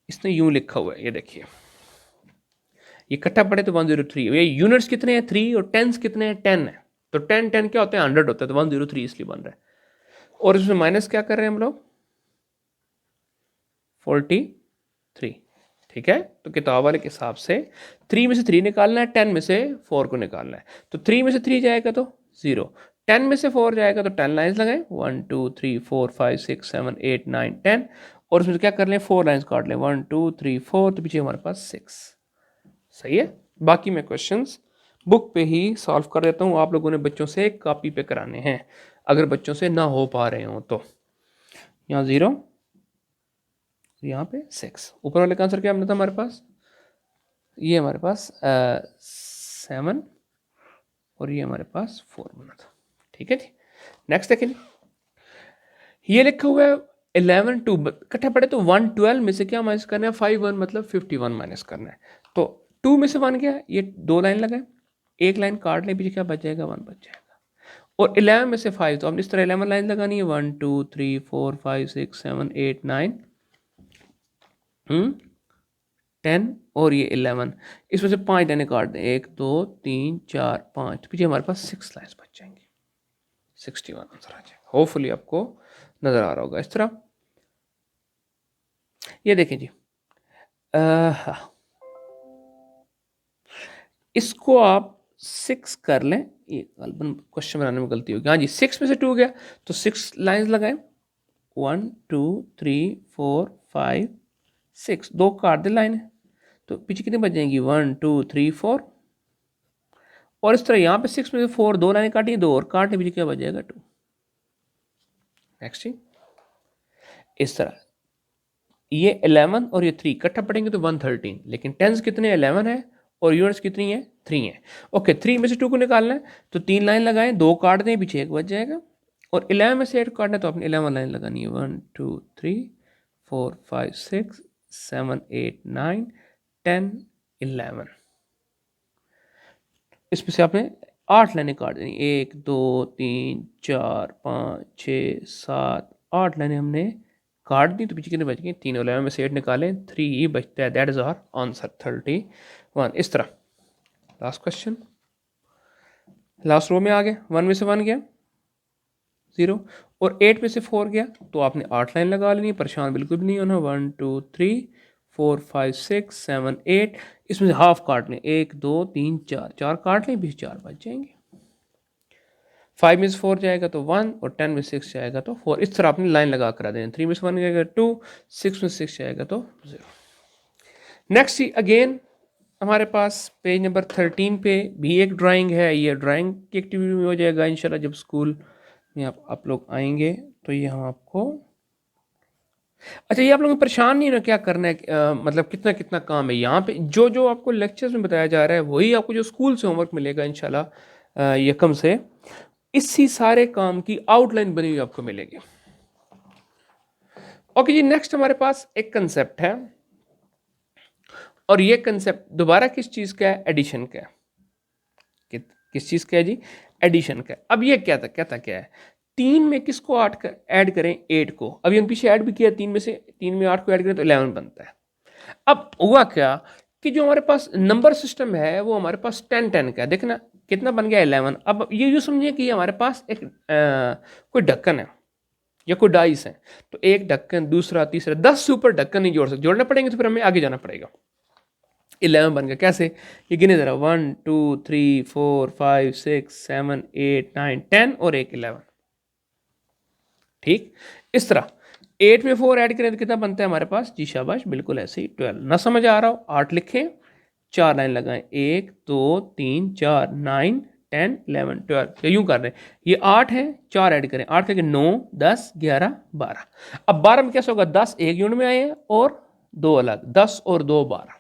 इसने यूं लिखा हुआ है, ये देखिए ये इकट्ठा पड़े तो 103। ये यूनिट्स कितने हैं 3 और टेंस कितने हैं 10 है, तो 10 10 क्या होते हैं 100 होता है, तो 103 इसलिए बन रहा है। और इसमें माइनस क्या कर रहे हैं हम लोग 43। ठीक है, तो किताब वाले के हिसाब से 3 में से 3 निकालना है, 10 में से 4 को निकालना है। तो 3 में से 3 जाएगा तो 0, 10 में से 4 जाएगा तो 10 लाइन्स लगाएं 1 2 3 4 5 6 7 8 9 10, और उसमें क्या कर लें 4 लाइन्स काट लें 1 2 3 4, तो पीछे हमारे पास 6। सही है। बाकी मैं क्वेश्चंस बुक पे ही सॉल्व कर देता हूँ, आप लोगों ने बच्चों से कॉपी पे कराने हैं अगर बच्चों से ना हो पा रहे हो तो। यहाँ 0, यहाँ पे 6, ऊपर वाले का आंसर क्या था हमारे पास, ये हमारे पास 7 और ये हमारे पास 4 बना था। ठीक है जी, नेक्स्ट देखें, ये लिखा हुआ है 11 2 इकट्ठा पड़े तो 112 में से क्या माइनस करना है 51, मतलब 51 माइनस करना है। तो 2 में से 1 गया, ये 2 लाइन लगाए, एक लाइन काट ले, पीछे क्या बच जाएगा 1 बच जाएगा। और 11 में से 5, तो हमने इस तरह 11 लाइन लगानी है 1 2 3 4 5 6 7 8 9 10 और ये 11, इसमें से 5 लाइनें काट दें 1 2 3 4 5, पीछे हमारे पास 6 लाइन्स बच जाएंगी, 61 आंसर आ जाएगा। होपफुली आपको नजर आ रहा होगा इस तरह। ये देखें जी, इसको आप 6 कर लें, ये क्वेश्चन बनाने में गलती होगी। हाँ जी, 6 में से 2 गया तो 6 लाइन्स लगाएं 1 2 3 4 5 6, 2 काट दे लाइन है, तो पीछे कितनी बच जाएंगी 1 2 3 4, और इस तरह यहाँ पे 6 में से 4, 2 लाइनें काटी, 2 और काट ले, पीछे क्या बच जाएगा 2। नेक्स्ट जी, इस तरह ये 11 और ये 3 इकट्ठा पढ़ेंगे तो 113, लेकिन टेंस कितने 11 है और यूनिट्स कितनी है 3 है। ओके, 3 में से 2 को निकालना है तो 3 लाइन लगाएं, 2 काट दें, पीछे 1 बच जाएगा, और 11 में से 8 काटना है तो अपनी 11 लाइन लगानी है 1 2 3 4 5 6 7 8 9 10 11, इसमें से आपने 8 लाइनें काट देनी, 1 2 3 4 5 6 7 8 लाइनें हमने काट दी, तो पीछे कितने बच गए 3, 11 में से 8 निकालें 3 ही बचता है, दैट इज आवर आंसर 31। इस तरह लास्ट क्वेश्चन, लास्ट रो में आ गया, 1 में से 1 गया 0 और 8 में से 4 गया, तो आपने 8 लाइन लगा लेनी, परेशान बिल्कुल भी नहीं होना, 1 2 3 4 5 6 7 8, इसमें से हाफ काट लें 1 2 3 4, 4 काट लें, 4 बच जाएंगे। 5 में से 4 जाएगा तो 1 और 10 में 6 जाएगा तो 4, इस तरह आपने लाइन लगा करा देना। 3 में से 1 जाएगा 2, 6 में 6 जाएगा तो 0। नेक्स्ट अगेन हमारे पास पेज नंबर 13 पे भी एक ड्राइंग है, ये ड्राइंग की एक्टिविटी में हो जाएगा इंशाल्लाह, जब स्कूल में आप लोग आएंगे तो ये हम आपको, अच्छा ये आप लोगों को परेशान नहीं ना क्या करना है, मतलब कितना कितना काम है यहाँ पे, जो जो आपको लेक्चर्स में बताया जा रहा है वही आपको जो स्कूल से होमवर्क मिलेगा इंशाल्लाह यकम से, इसी सारे काम की आउटलाइन बनी हुई आपको मिलेगी। ओके जी, नेक्स्ट हमारे पास एक कंसेप्ट है, और ये कंसेप्ट दोबारा किस चीज का है, एडिशन का है। किस चीज का है जी, एडिशन का। अब ये क्या है 3 में किसको 8 ऐड करें 8 को, अभी हम पीछे ऐड भी किया 3 में से, 3 में 8 को ऐड करें तो 11 बनता है। अब हुआ क्या कि जो हमारे पास नंबर सिस्टम है वो हमारे पास 10 10 का है, देखना कितना बन गया 11। अब ये यूँ समझिए कि हमारे पास एक कोई ढक्कन है या कोई डाइस है, तो एक ढक्कन दूसरा तीसरा 10 से ऊपर ढक्कन नहीं जोड़ सकते, जोड़ने पड़ेंगे तो फिर हमें आगे जाना पड़ेगा। 11 बन गया, कैसे ये गिने जरा 1 2 3 4 5 6 7 8 9 10 और एक 11। ठीक, इस तरह 8 में 4 ऐड करें तो कितना बनता है हमारे पास जी, शाबाश बिल्कुल ऐसे ही 12। ना समझ आ रहा हो 8 लिखें, 4 लाइन लगाएं 1 2 3 4 9 10 11 12, यूं कर रहे हैं, ये 8 है 4 ऐड करें, 8 करके 9 10 11 12। अब 12 में कैसे होगा, 10 एक यूनिट में आए हैं और 2 अलग, 10 और 2 12।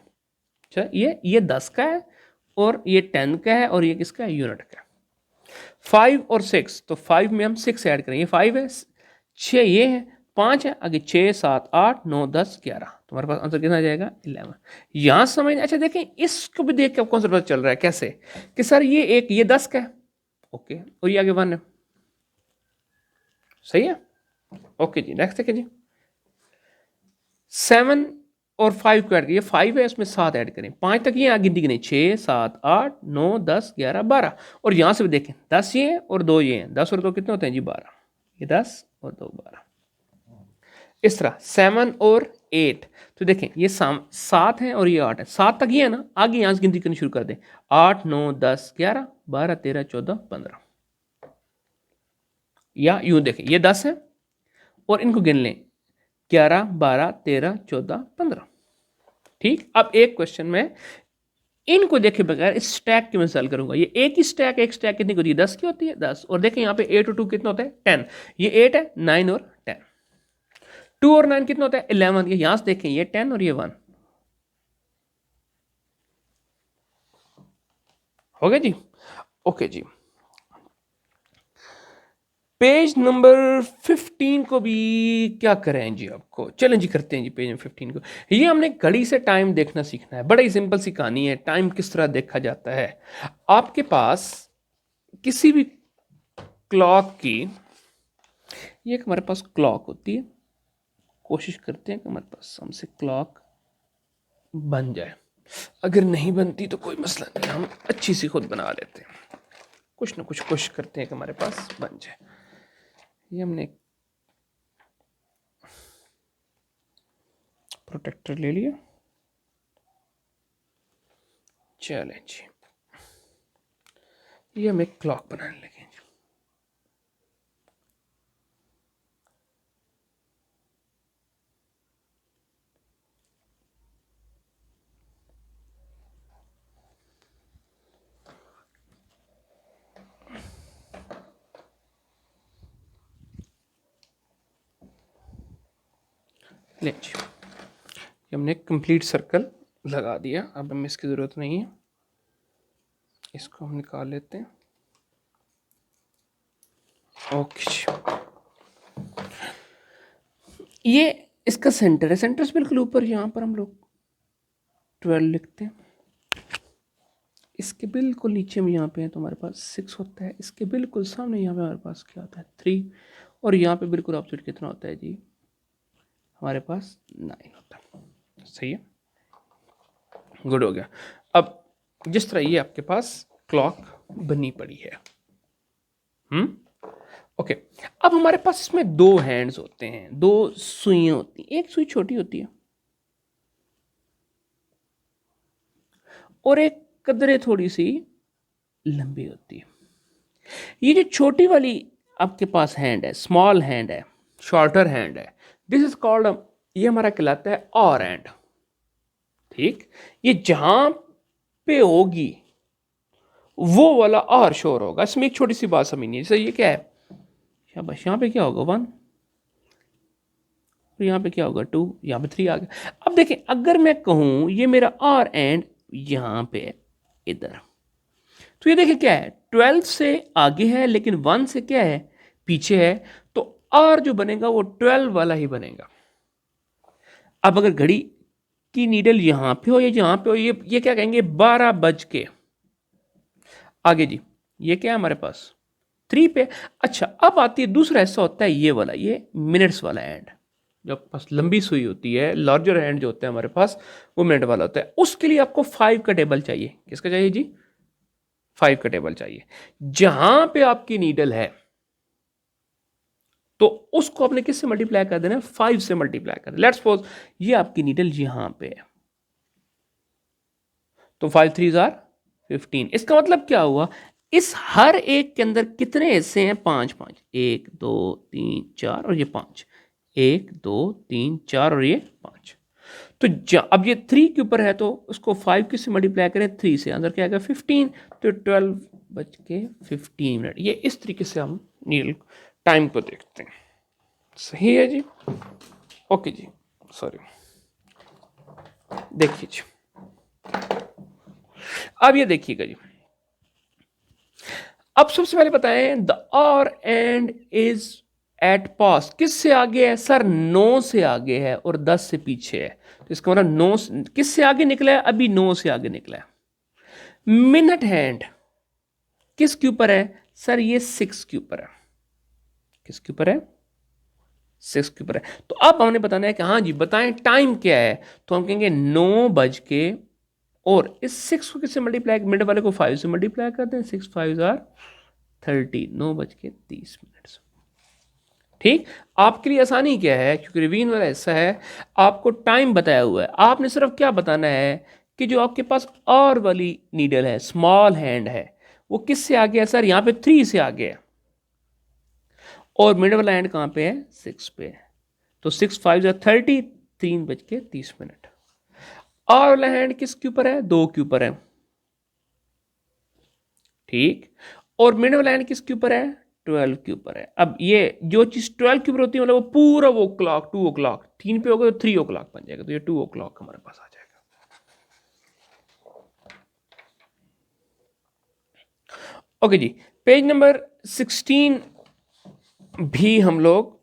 अच्छा ये 10 का है और ये 10 का है और ये किसका है, यूनिट का। 5 और 6, तो 5 में हम 6 ऐड करेंगे, 5 है 6 ये है 5 है, आगे 6 7 8 9 10 11, तुम्हारे पास आंसर कितना आ जाएगा 11। यहां समझ, अच्छा देखें इसको भी देख के आपको कौन सा पता चल रहा है कैसे कि सर ये 10 का है, ओके, और ये आगे 1 है, सही है। ओके जी, नेक्स्ट देखें जी, 7 और 5 को ऐड करिए, 5 है उसमें 7 ऐड करें, 5 तक ये गिनती गिने 6 7 8 9 10 11 12, और यहाँ से भी देखें 10 ये हैं और 2 ये हैं, 10 और 2 कितने होते हैं जी 12, ये 10 और 2 12। इस तरह 7 और 8, तो देखें ये 7 है और ये 8 है, 7 तक ये है ना, आगे यहाँ से गिनती करनी शुरू कर दें, 8 9 10 11 12 13 14 15, या यूं देखें ये 10 है और इनको गिन लें 11 12 13 14 15। ठीक, अब एक क्वेश्चन में इनको देखे बगैर इस स्टैक की मैं सॉल्व करूंगा। ये एक ही स्टैक, एक स्टैक कितनी होती है 10 की होती है 10, और देखें यहाँ पे 8 और 2 कितना होता है 10, ये 8 है 9 और 10, 2 और 9 कितना होता है 11, ये यहां से देखें ये 10 और ये 1 हो गया जी। ओके जी, पेज नंबर 15 को भी क्या करें जी, आपको चैलेंज करते हैं जी पेज नंबर 15 को। ये हमने घड़ी से टाइम देखना सीखना है, बड़ा ही सिंपल सी कहानी है, टाइम किस तरह देखा जाता है। आपके पास किसी भी क्लॉक की, ये एक हमारे पास क्लॉक होती है, कोशिश करते हैं कि हमारे पास हमसे क्लॉक बन जाए, अगर नहीं बनती तो कोई मसला नहीं, हम अच्छी सी खुद बना लेते हैं, कुछ ना कुछ कोशिश करते हैं कि हमारे पास बन जाए। ये हमने प्रोटेक्टर ले लिया, चलें जी, ये हम एक क्लॉक बनाने लगे। ले जी, हमने कंप्लीट सर्कल लगा दिया, अब हमें इसकी ज़रूरत नहीं है, इसको हम निकाल लेते हैं। ओके जी, ये इसका सेंटर है, सेंटर से बिल्कुल ऊपर यहाँ पर हम लोग 12 लिखते हैं, इसके बिल्कुल नीचे में यहाँ पे है तो हमारे पास 6 होता है, इसके बिल्कुल सामने यहाँ पे हमारे पास क्या होता है 3, और यहाँ पे बिल्कुल ऑपोजिट कितना होता है जी, हमारे पास 9 होता है। सही है, गुड हो गया। अब जिस तरह ये आपके पास क्लॉक बनी पड़ी है, ओके, अब हमारे पास इसमें 2 हैंड्स होते हैं, 2 सुइयां होती हैं, एक सुई छोटी होती है और एक कदरे थोड़ी सी लंबी होती है। ये जो छोटी वाली आपके पास हैंड है, स्मॉल हैंड है, शॉर्टर हैंड है, दिस इज कॉल्ड, ये हमारा कहलाता है और हैंड। ठीक, ये जहां पे होगी वो वाला और शोर होगा। इसमें एक छोटी सी बात समझनी है, जैसे ये क्या है, शाबाश, यहाँ पे क्या होगा 1, और यहाँ पे क्या होगा 2, यहाँ पे 3 आ गया। अब देखें अगर मैं कहूँ ये मेरा और एंड यहाँ पे इधर, तो ये देखिए क्या है 12 से आगे है लेकिन 1 से क्या है पीछे है, तो और जो बनेगा वो 12 वाला ही बनेगा। अब अगर घड़ी की नीडल यहां पे हो या यहां पे हो, ये क्या कहेंगे 12 बज के आगे जी, ये क्या है हमारे पास 3 पे। अच्छा, अब आती है दूसरा हिस्सा होता है ये वाला, ये मिनट्स वाला एंड, जो पास लंबी सुई होती है, लार्जर हैंड जो होता है हमारे पास, वो मिनट वाला होता है। उसके लिए आपको 5 का टेबल चाहिए। किसका चाहिए जी, 5 का टेबल चाहिए। जहां पे आपकी नीडल है तो उसको आपने किससे मल्टीप्लाई कर देना, 5 से मल्टीप्लाई कर देना। लेट्स सपोज ये आपकी नीडल यहां पे है, तो 5 3 जार 15। इसका मतलब क्या हुआ, इस हर एक के अंदर कितने हिस्से हैं, 5 5, 1 2 3 4 और ये 5, 1 2 3 4 और ये 5। तो अब ये 3 के ऊपर है तो उसको 5 किससे मल्टीप्लाई करें, 3 से, अंदर क्या आएगा 15, तो 12 बज के 15 मिनट। ये इस तरीके से हम नीडल टाइम को देखते हैं। सही है जी, ओके जी, सॉरी, देखिए जी, अब ये देखिएगा जी, अब सबसे पहले बताएं द और एंड इज एट पास, किससे आगे है सर, 9 से आगे है और 10 से पीछे है, तो इसका मतलब 9 किससे आगे निकला है, अभी 9 से आगे निकला है। मिनट हैंड किसके ऊपर है सर, ये 6 के ऊपर है। किसके ऊपर है, 6 के ऊपर है। तो अब हमने बताना है कि हाँ जी बताएं टाइम क्या है, तो हम कहेंगे 9 बज के, और इस 6 को किससे मल्टीप्लाई, मिड वाले को 5 से मल्टीप्लाई करते हैं, 6 5 आर 30, 9 बज के 30 मिनट। ठीक, आपके लिए आसानी क्या है, क्योंकि रिवीजन वाला हिस्सा है, आपको टाइम बताया हुआ है, आपने सिर्फ क्या बताना है कि जो आपके पास और वाली नीडल है, स्मॉल हैंड है, वो किससे आगे है सर, यहाँ पे 3 से आगे है, और मिड वाला हैंड कहाँ पे है, 6 पे है। तो 6 5 या 30, 3 बज के 30 मिनट। और वाला हैंड किसके ऊपर है, 2 के ऊपर है। ठीक, और मिड वाला हैंड किसके ऊपर है, 12 के ऊपर है। अब ये जो चीज 12 के ऊपर होती है, मतलब वो पूरा वो क्लॉक 2 o'clock, 3 पे होगा तो 3 o'clock बन जाएगा, तो ये 2 o'clock हमारे पास आ जाएगा। ओके जी, पेज नंबर 16 भी हम लोग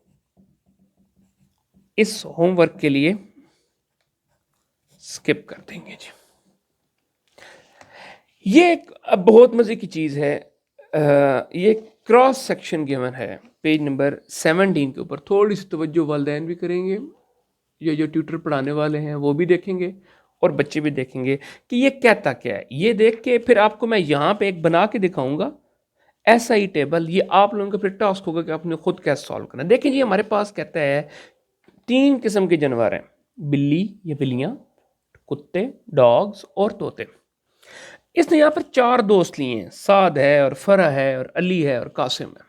इस होमवर्क के लिए स्किप कर देंगे जी। ये एक बहुत मजे की चीज है, ये क्रॉस सेक्शन गिवन है पेज नंबर 17 के ऊपर। थोड़ी सी तवज्जो वालिदैन भी करेंगे, ये जो ट्यूटर पढ़ाने वाले हैं वो भी देखेंगे, और बच्चे भी देखेंगे कि ये कहता क्या है। ये देख के फिर आपको मैं यहाँ पे एक बना के दिखाऊंगा ऐसा ही टेबल, ये आप लोगों का फिर टास्क होगा कि आपने खुद कैसे सॉल्व करना। देखें जी, हमारे पास कहता है 3 किस्म के जानवर हैं, बिल्ली या बिल्लियां, कुत्ते डॉग्स और तोते। इसने यहाँ पर 4 दोस्त लिए हैं, साद है और फरा है और अली है और कासिम है।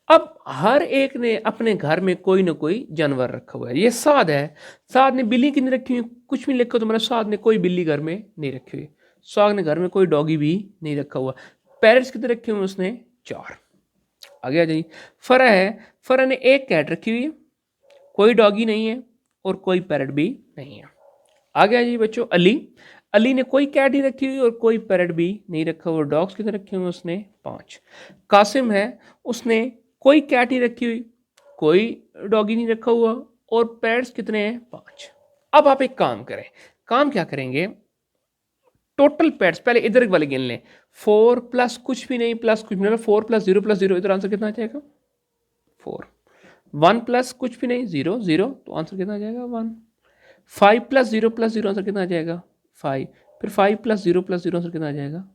अब हर एक ने अपने घर में कोई ना कोई जानवर रखा हुआ है। ये साद है, साद ने बिल्ली की नहीं रखी हुई, कुछ भी लिखा तो मतलब साद ने कोई बिल्ली घर में नहीं रखी हुई। साद ने घर में कोई डॉगी भी नहीं रखा हुआ। पैरट्स कितने रखे हुए उसने, 4। आगे आ जाइए, फरा है, फरा ने एक कैट रखी हुई है, कोई डॉगी नहीं है और कोई पैरट भी नहीं है। आगे आ जाइए बच्चों, अली, अली ने कोई कैट नहीं रखी हुई और कोई पैरट भी नहीं रखा हुआ। डॉग्स कितने रखे हुए उसने, 5। कासिम है, उसने कोई कैट नहीं रखी हुई, कोई डॉगी नहीं रखा हुआ, और पैरट्स कितने हैं, 5। अब आप एक काम करें, काम क्या करेंगे, टोटल पेट्स पहले इधर वाले गिन लें, 4 प्लस कुछ भी नहीं प्लस कुछ नहीं, 4 प्लस जीरो, इधर आंसर कितना आ जाएगा, 4। 1 प्लस कुछ भी नहीं, 0 0, तो आंसर कितना आ जाएगा, 1। 5 प्लस जीरो आंसर कितना आ जाएगा, 5। फिर 5 प्लस जीरो आंसर कितना आ जाएगा।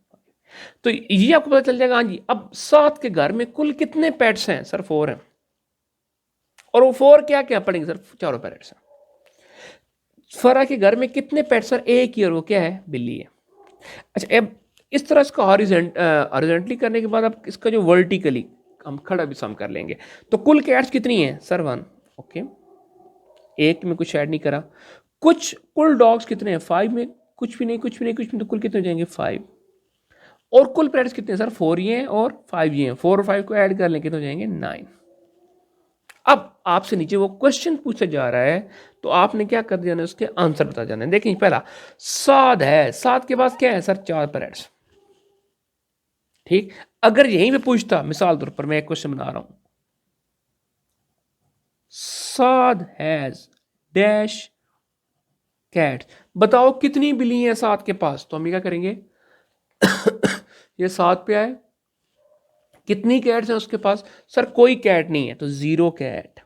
तो ये आपको पता चल जाएगा। हाँ जी, अब 7 के घर में कुल कितने पेट्स हैं, सर 4 हैं, और वो 4 क्या क्या पढ़ेंगे सर, चारों पेट्स हैं। फरा के घर में कितने पेट्स, सर एक ही, और वो क्या है, बिल्ली है। अच्छा, अब इस तरह इसका हॉरिजॉन्टली करने के बाद अब इसका जो वर्टिकली हम खड़ा भी सम कर लेंगे, तो कुल कैट्स कितनी है सर, 1। ओके, एक में कुछ ऐड नहीं करा। कुछ कुल डॉग्स कितने हैं, 5 में कुछ भी नहीं कुछ भी नहीं कुछ भी नहीं, तो कुल कितने हो जाएंगे, 5। और कुल पेट्स कितने हैं सर, 4 ही हैं और 5 ही हैं, 4 और 5 को ऐड कर लें कितने हो जाएंगे, 9। अब आपसे नीचे वो क्वेश्चन पूछा जा रहा है, तो आपने क्या कर दिया, उसके आंसर बता जाना है। देखिए पहला साद है, साद के पास क्या है सर, 4 पेट्स। ठीक, अगर यहीं पे पूछता, मिसाल तौर पर मैं एक क्वेश्चन बना रहा हूं, साद हैज डैश कैट, बताओ कितनी बिल्ली है साद के पास, तो हम क्या करेंगे ये 7 पे आए, कितनी कैट्स हैं उसके पास, सर कोई कैट नहीं है, तो 0 कैट।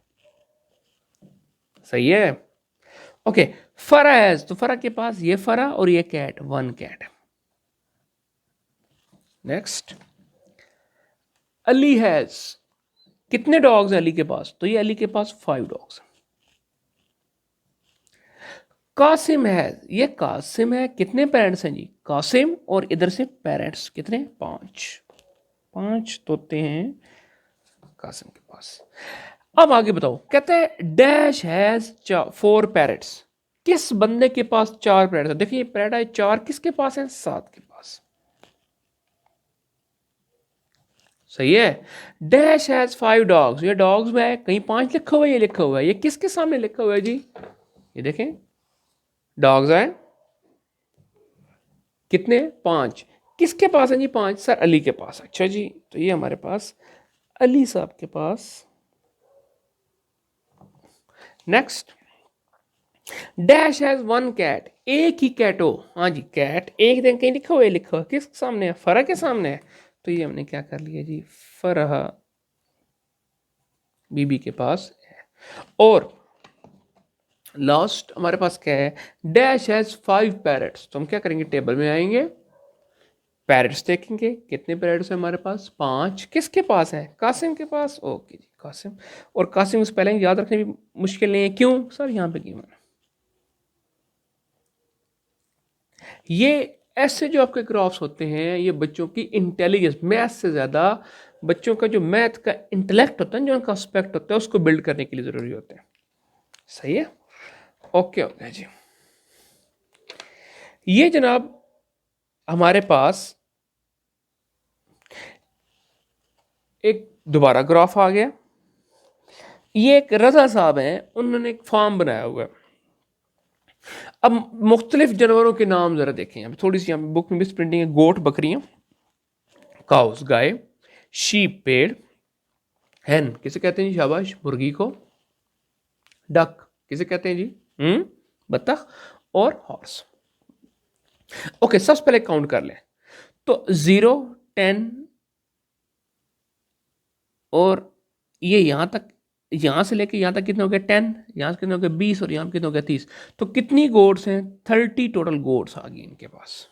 सही है। ओके, फरा हैज, तो फरा के पास ये फरा और ये cat, 1 cat. Next, Ali has, कितने डॉग्स हैं अली के पास, तो ये अली के पास 5 डॉग्स। कासिम है, ये कासिम है, कितने पेरेंट्स हैं जी, कासिम और इधर से पेरेंट्स कितने, 5 तोते हैं कासिम के पास। अब आगे बताओ, कहते हैं डैश हैज 4 पैरट्स, किस बंदे के पास 4 पैरट्स है। देखिए पैरट है 4, किसके पास है, 7 के पास। सही है। डैश हैज 5 डॉग्स, ये डॉग्स में है, कहीं 5 लिखा हुआ है, ये लिखा हुआ है, ये किसके सामने लिखा हुआ है जी, ये देखें, डॉग्स हैं कितने, 5, किसके पास है जी, 5, सर अली के पास। अच्छा जी, तो ये हमारे पास अली साहब के पास। नेक्स्ट, डैश हैज 1 कैट, एक ही कैट हो, हाँ जी कैट एक दिन कहीं लिखा हुआ है, लिखा हुआ किस सामने है, फरा के सामने है, तो ये हमने क्या कर लिया जी, फरहा बीबी के पास और लास्ट हमारे पास क्या है, डैश हैज 5 पैरेट्स। तो हम क्या करेंगे, टेबल में आएंगे, पैरेट्स देखेंगे, कितने पैरेट्स हैं हमारे पास, 5। किसके पास है, कासिम के पास। ओके जी, कासिम। और कासिम से पहले याद रखने भी मुश्किल नहीं है, क्यों सर, यहाँ पे गिवन है। ये ऐसे जो आपके ग्राफ्स होते हैं, ये बच्चों की इंटेलिजेंस, मैथ से ज़्यादा बच्चों का जो मैथ का इंटेलेक्ट होता है, जो उनका एस्पेक्ट होता है, उसको बिल्ड करने के लिए ज़रूरी होते हैं। सही है, ओके ओके जी। ये जनाब हमारे पास एक दोबारा ग्राफ आ गया। ये एक रजा साहब हैं, उन्होंने एक फार्म बनाया हुआ है। अब मुख्तलिफ जानवरों के नाम जरा देखें, अब थोड़ी सी यहाँ बुक में भी प्रिंटिंग है। गोट बकरियां, काउस गाय, शीप पेड़, हैन किसे कहते हैं जी, शाबाश, मुर्गी को, डक किसे कहते हैं जी, बत्तख, और हॉर्स। ओके, सबसे पहले काउंट कर लें। तो 0, 10 और ये यहां तक, यहां से लेके यहां तक कितने हो गए, 10, यहां से कितने हो गए 20, और यहां कितने हो गए 30। तो कितनी गोड्स हैं, 30 टोटल गोड्स आ गई इनके पास।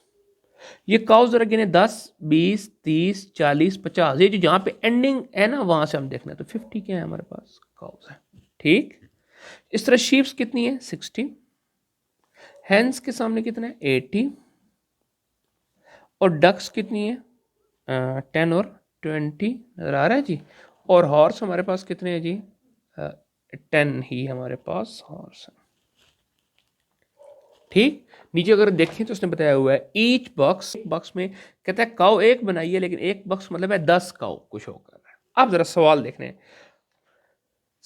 ये काउस जरा गिने, 10, 20, 30, 40, 50। ये जो जहां पे एंडिंग है ना, वहां से हम देखना है। तो 50 क्या है हमारे पास, काउस है। ठीक, इस तरह शीप्स कितनी है, 60। हैंस के सामने कितना है, 80। और डक्स कितनी है, 10 और 20 नजर आ रहा है जी। और हॉर्स हमारे पास कितने हैं जी, 10 ही हमारे पास हॉर्स है। ठीक, नीचे अगर देखें तो उसने बताया हुआ है ईच बॉक्स, एक बॉक्स में कहता है काउ एक बनाइए, लेकिन एक बॉक्स मतलब है 10 काउ कुछ होकर। आप जरा सवाल देख रहे हैं।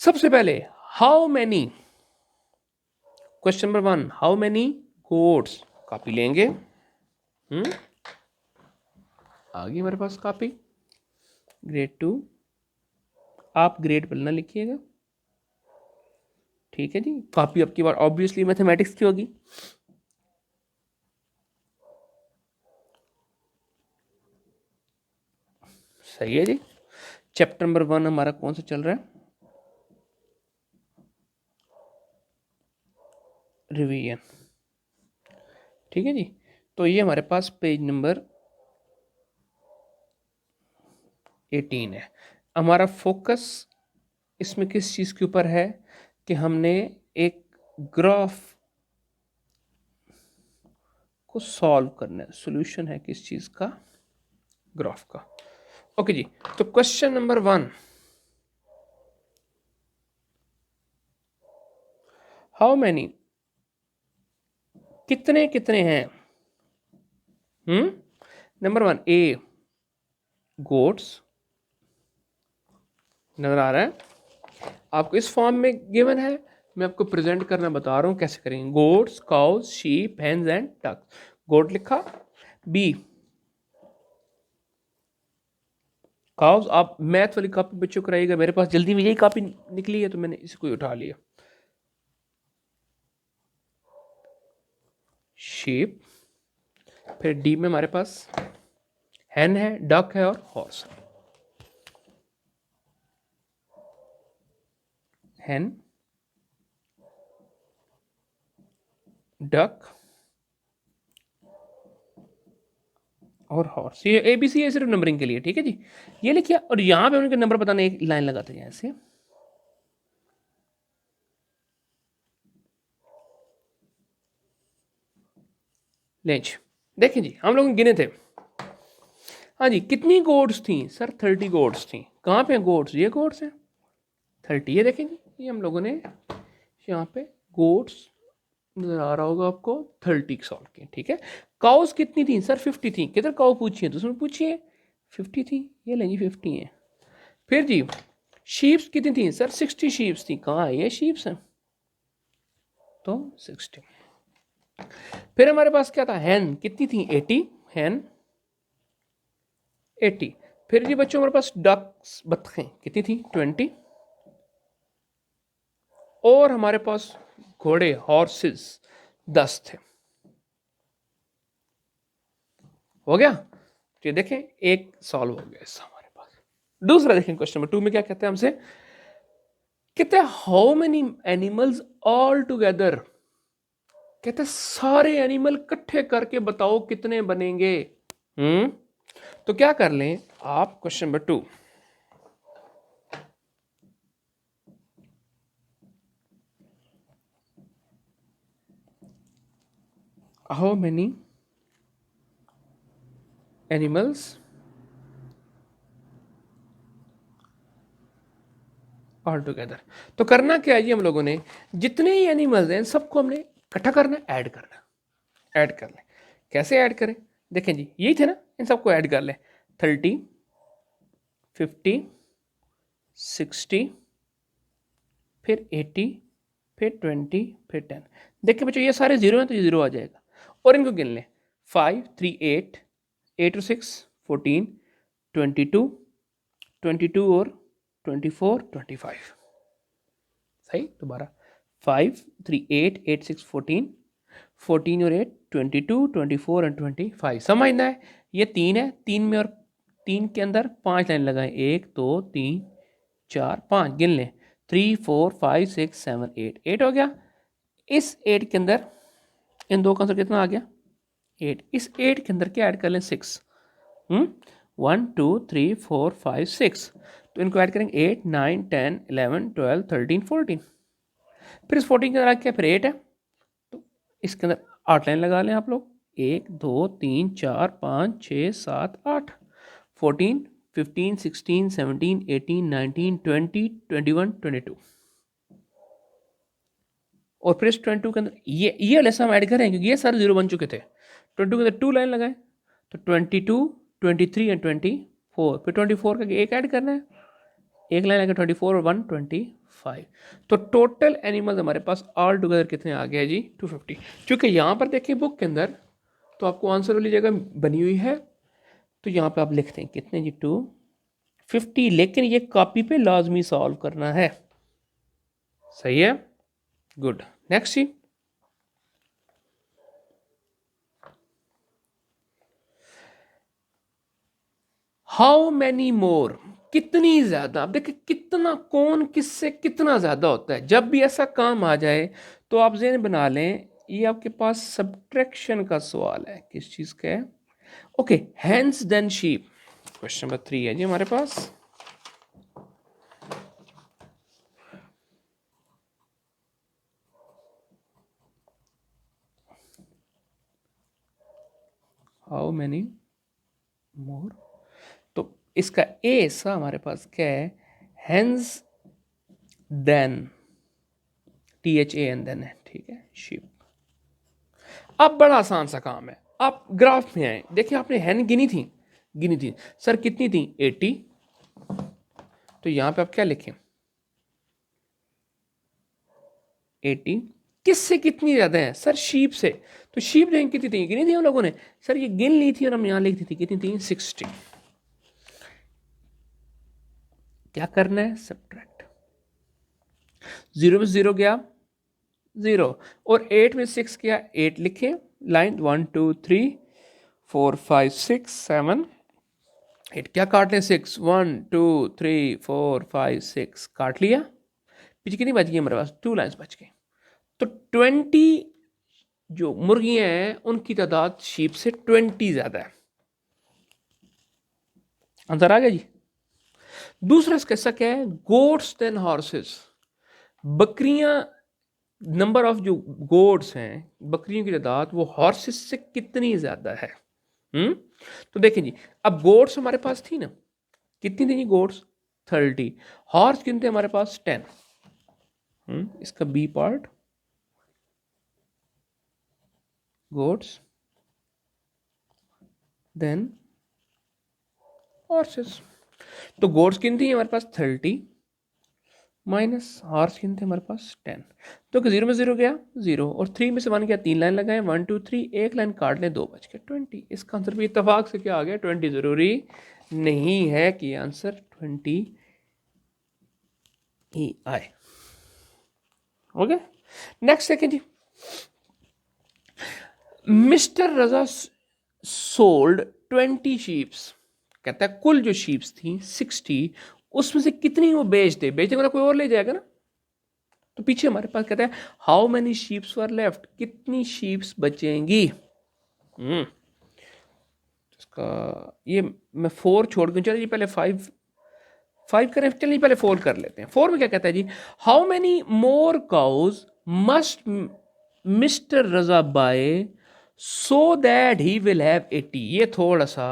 सबसे पहले how many, question number 1, how many goats. Copy लेंगे, आ गई हमारे पास कॉपी, ग्रेड 2। आप ग्रेड पर ना लिखिएगा, ठीक है जी। कॉपी आपकी बार ऑब्वियसली मैथमेटिक्स की होगी। सही है जी। चैप्टर नंबर 1 हमारा कौन सा चल रहा है, रिवीजन। ठीक है जी। तो ये हमारे पास पेज नंबर 18 है। हमारा फोकस इसमें किस चीज़ के ऊपर है कि हमने एक ग्राफ को सॉल्व करना है। सॉल्यूशन है किस चीज़ का, ग्राफ का। ओके जी। तो क्वेश्चन नंबर 1, हाउ मैनी, कितने कितने हैं, नंबर 1 ए गोट्स, नजर आ रहा है आपको, इस फॉर्म में गिवन है। मैं आपको प्रेजेंट करना बता रहा हूं कैसे करेंगे। Goats, cows, sheep, hens and ducks. Goat लिखा, बी काउस। आप मैथ वाली कॉपी बच्चों कराइएगा, मेरे पास जल्दी में यही कॉपी निकली है तो मैंने इसको ही उठा लिया। शीप, फिर डी में हमारे पास हैन है, डक है और हॉर्स। हैन, डक और हॉर्स। ये ABC है सिर्फ नंबरिंग के लिए, ठीक है जी। ये लिखिए, और यहां पे उनके नंबर बताने एक लाइन लगाते हैं ऐसे। लेंच देखें जी, हम लोग गिने थे। हाँ जी, कितनी गोड्स थी सर, 30 गोड्स थी। कहाँ पे गोड्स, ये गोड्स हैं 30। ये देखें जी, ये हम लोगों ने यहाँ पे गोड्स नजर आ रहा होगा आपको, 30 सॉल्व किए, ठीक है। काउस कितनी थी सर, 50 थी। किधर काउ पूछिए, तो उसमें पूछिए 50 थी, ये लेंगे 50 है। फिर जी शीप्स कितनी थी सर, 60 शीप्स थी। कहाँ है ये शीप्स हैं, तो 60। फिर हमारे पास क्या था, हैन कितनी थी, 80, हैन 80। फिर जी बच्चों हमारे पास डक्स, बत्खें कितनी थी, 20। और हमारे पास घोड़े, हॉर्सेस 10 थे। हो गया, तो ये देखें एक सॉल्व हो गया इससे हमारे पास। दूसरा देखें, क्वेश्चन नंबर 2 में क्या कहते हैं हमसे, कहते हैं how many animals all together, कहते हैं सारे एनिमल इकट्ठे करके बताओ कितने बनेंगे। तो क्या कर लें आप, question number 2, how many animals all together. तो करना क्या है जी, हम लोगों ने जितने ही एनिमल्स हैं सबको हमने इकट्ठा करना, ऐड करना, ऐड कर लें। कैसे ऐड करें, देखें जी यही थे ना, इन सबको ऐड कर लें। 30, 50, 60, फिर 80, फिर 20, फिर 10। देखिए बच्चों ये सारे जीरो हैं तो ये जीरो आ जाएगा, और इनको गिन लें। 5, 3, 8, 8 और 6 14, 22, 22 और 24, 25। सही, दोबारा 5, 3, 8, 8, 6, 14, 14 और 8, 22, 24 और 25। समझना है, ये 3 है, 3 में और 3 के अंदर 5 लाइन लगाएं, 1 2 3 4 5, गिन लें। 3, 4, 5, 6, 7, 8, 8 हो गया। इस 8 के अंदर इन दो का आंसर कितना आ गया, 8। इस 8 के अंदर क्या ऐड कर लें, 6। 1 2 3 4 5 6, तो इनको ऐड करेंगे 8 9 10 11 12 13 14। फिर इस 14 के अंदर आ क्या, फिर 8 है, तो इसके अंदर 8 लाइन लगा लें आप लोग। 1 2 3 4 5 6 7 8, 14 15 16 17 18 19 20 21 22। और फिर इस 22 के अंदर ये लेसन हम ऐड करें क्योंकि ये सारे जीरो बन चुके थे। 22 के अंदर 2 लाइन लगाए, तो 22 23 एंड 24। फिर 24 का एक ऐड करना है, एक लाइन लगा 24 और 1 25। तो टोटल एनिमल्स हमारे पास ऑल टुगेदर कितने आ गए जी, 250। क्योंकि यहाँ पर देखिए बुक के अंदर तो आपको आंसर वाली जगह बनी हुई है, तो यहाँ पे आप लिखते हैं कितने जी, 250। लेकिन ये कॉपी पे लाजमी सॉल्व करना है। सही है, गुड। नेक्स्ट जी, हाउ मैनी मोर, कितनी ज्यादा। अब देखिए कितना कौन किससे कितना ज्यादा होता है। जब भी ऐसा काम आ जाए तो आप ज़हन बना लें ये आपके पास सब्ट्रैक्शन का सवाल है। किस चीज का है, okay, hens then sheep. Question number 3 है जी हमारे पास। हाउ मैनी मोर, तो इसका ए सा हमारे पास क्या है, हैंस देन, THAN देन है, ठीक है, शीप। अब बड़ा आसान सा काम है, आप ग्राफ में आए, देखिए आपने हैन गिनी थी सर, कितनी थी, 80। तो यहां पे आप क्या लिखें, 80 किससे कितनी ज्यादा है सर, शीप से। तो शीप ने कितनी थी, गिनी थी हम लोगों ने सर, ये गिन ली थी और हम यहां लिख दी थी, कितनी थी, 60। क्या करना है, सब्ट्रैक्ट। 0 में 0 गया 0, और 8 में 6 गया 8, लिखें लाइन 1 2 3 4 5 6 7 8, क्या काट लें, 6 1 2 3 4 5 6 काट लिया। पीछे कितनी बच गई हमारे पास, 2 लाइन्स बच गई। तो 20 जो मुर्गियां हैं उनकी तादाद शीप से 20 ज्यादा है। आंसर आ गया जी। दूसरा इसका हिस्सा क्या है, गोट्स देन हॉर्सेस। बकरियां, नंबर ऑफ जो गोट्स हैं, बकरियों की तादाद वो हॉर्सेस से कितनी ज्यादा है। तो देखें जी, अब गोट्स हमारे पास थी ना, कितनी थी जी गोट्स, 30। हॉर्स कितने थे हमारे पास, 10। इसका B part, goats then horses. तो गोट्स कितनी थी हमारे पास, 30 माइनस हॉर्स कितने थे हमारे पास, 10। तो 0 में 0 गया 0, और 3 में से 1 गया, 3 लाइन लगाए, 1 2 3, एक लाइन काट लें, 2 बच गए, 20। इसका आंसर भी इत्तेफाक से क्या आ गया, 20। जरूरी नहीं है कि आंसर 20 ही आए। ओके, नेक्स्ट सेकेंड जी, मिस्टर रजा सोल्ड 20 शीप्स। कहता है कुल जो शीप्स थी 60, उसमें से कितनी वो बेचते, बेचने वाला कोई और ले जाएगा ना, तो पीछे हमारे पास कहता है how many sheeps were left, कितनी शीप्स बचेंगी। इसका ये मैं 4 छोड़ दूँ, चलिए पहले 5 करें, चलिए पहले 4 कर लेते हैं। 4 में क्या कहता है जी, how many more cows must Mr Raza buy so that he will have 80। ये थोड़ा सा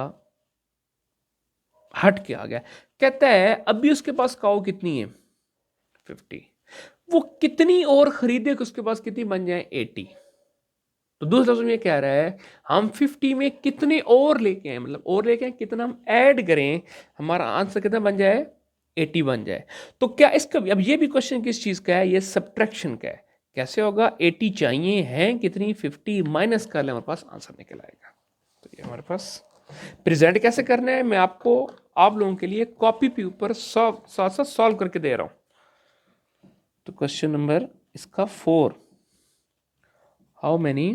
हट के आ गया। कहता है अभी उसके पास काउ कितनी है 50, वो कितनी और खरीदे कि उसके पास कितनी बन जाए 80। तो दूसरा लफ्ज़ में कह रहा है हम 50 में कितने और लेके आए, मतलब और लेके आए कितना हम ऐड करें, हमारा आंसर कितना बन जाए 80 बन जाए। तो क्या इसका अब ये भी क्वेश्चन किस चीज़ का है, ये सब्ट्रैक्शन का है। कैसे होगा, 80 चाहिए हैं कितनी 50 माइनस कर ले, हमारे पास आंसर निकल आएगा। तो ये हमारे पास प्रेजेंट कैसे करना है, मैं आपको आप लोगों के लिए कॉपी पे ऊपर साथ साथ सॉल्व करके दे रहा हूं। तो क्वेश्चन नंबर इसका 4, how many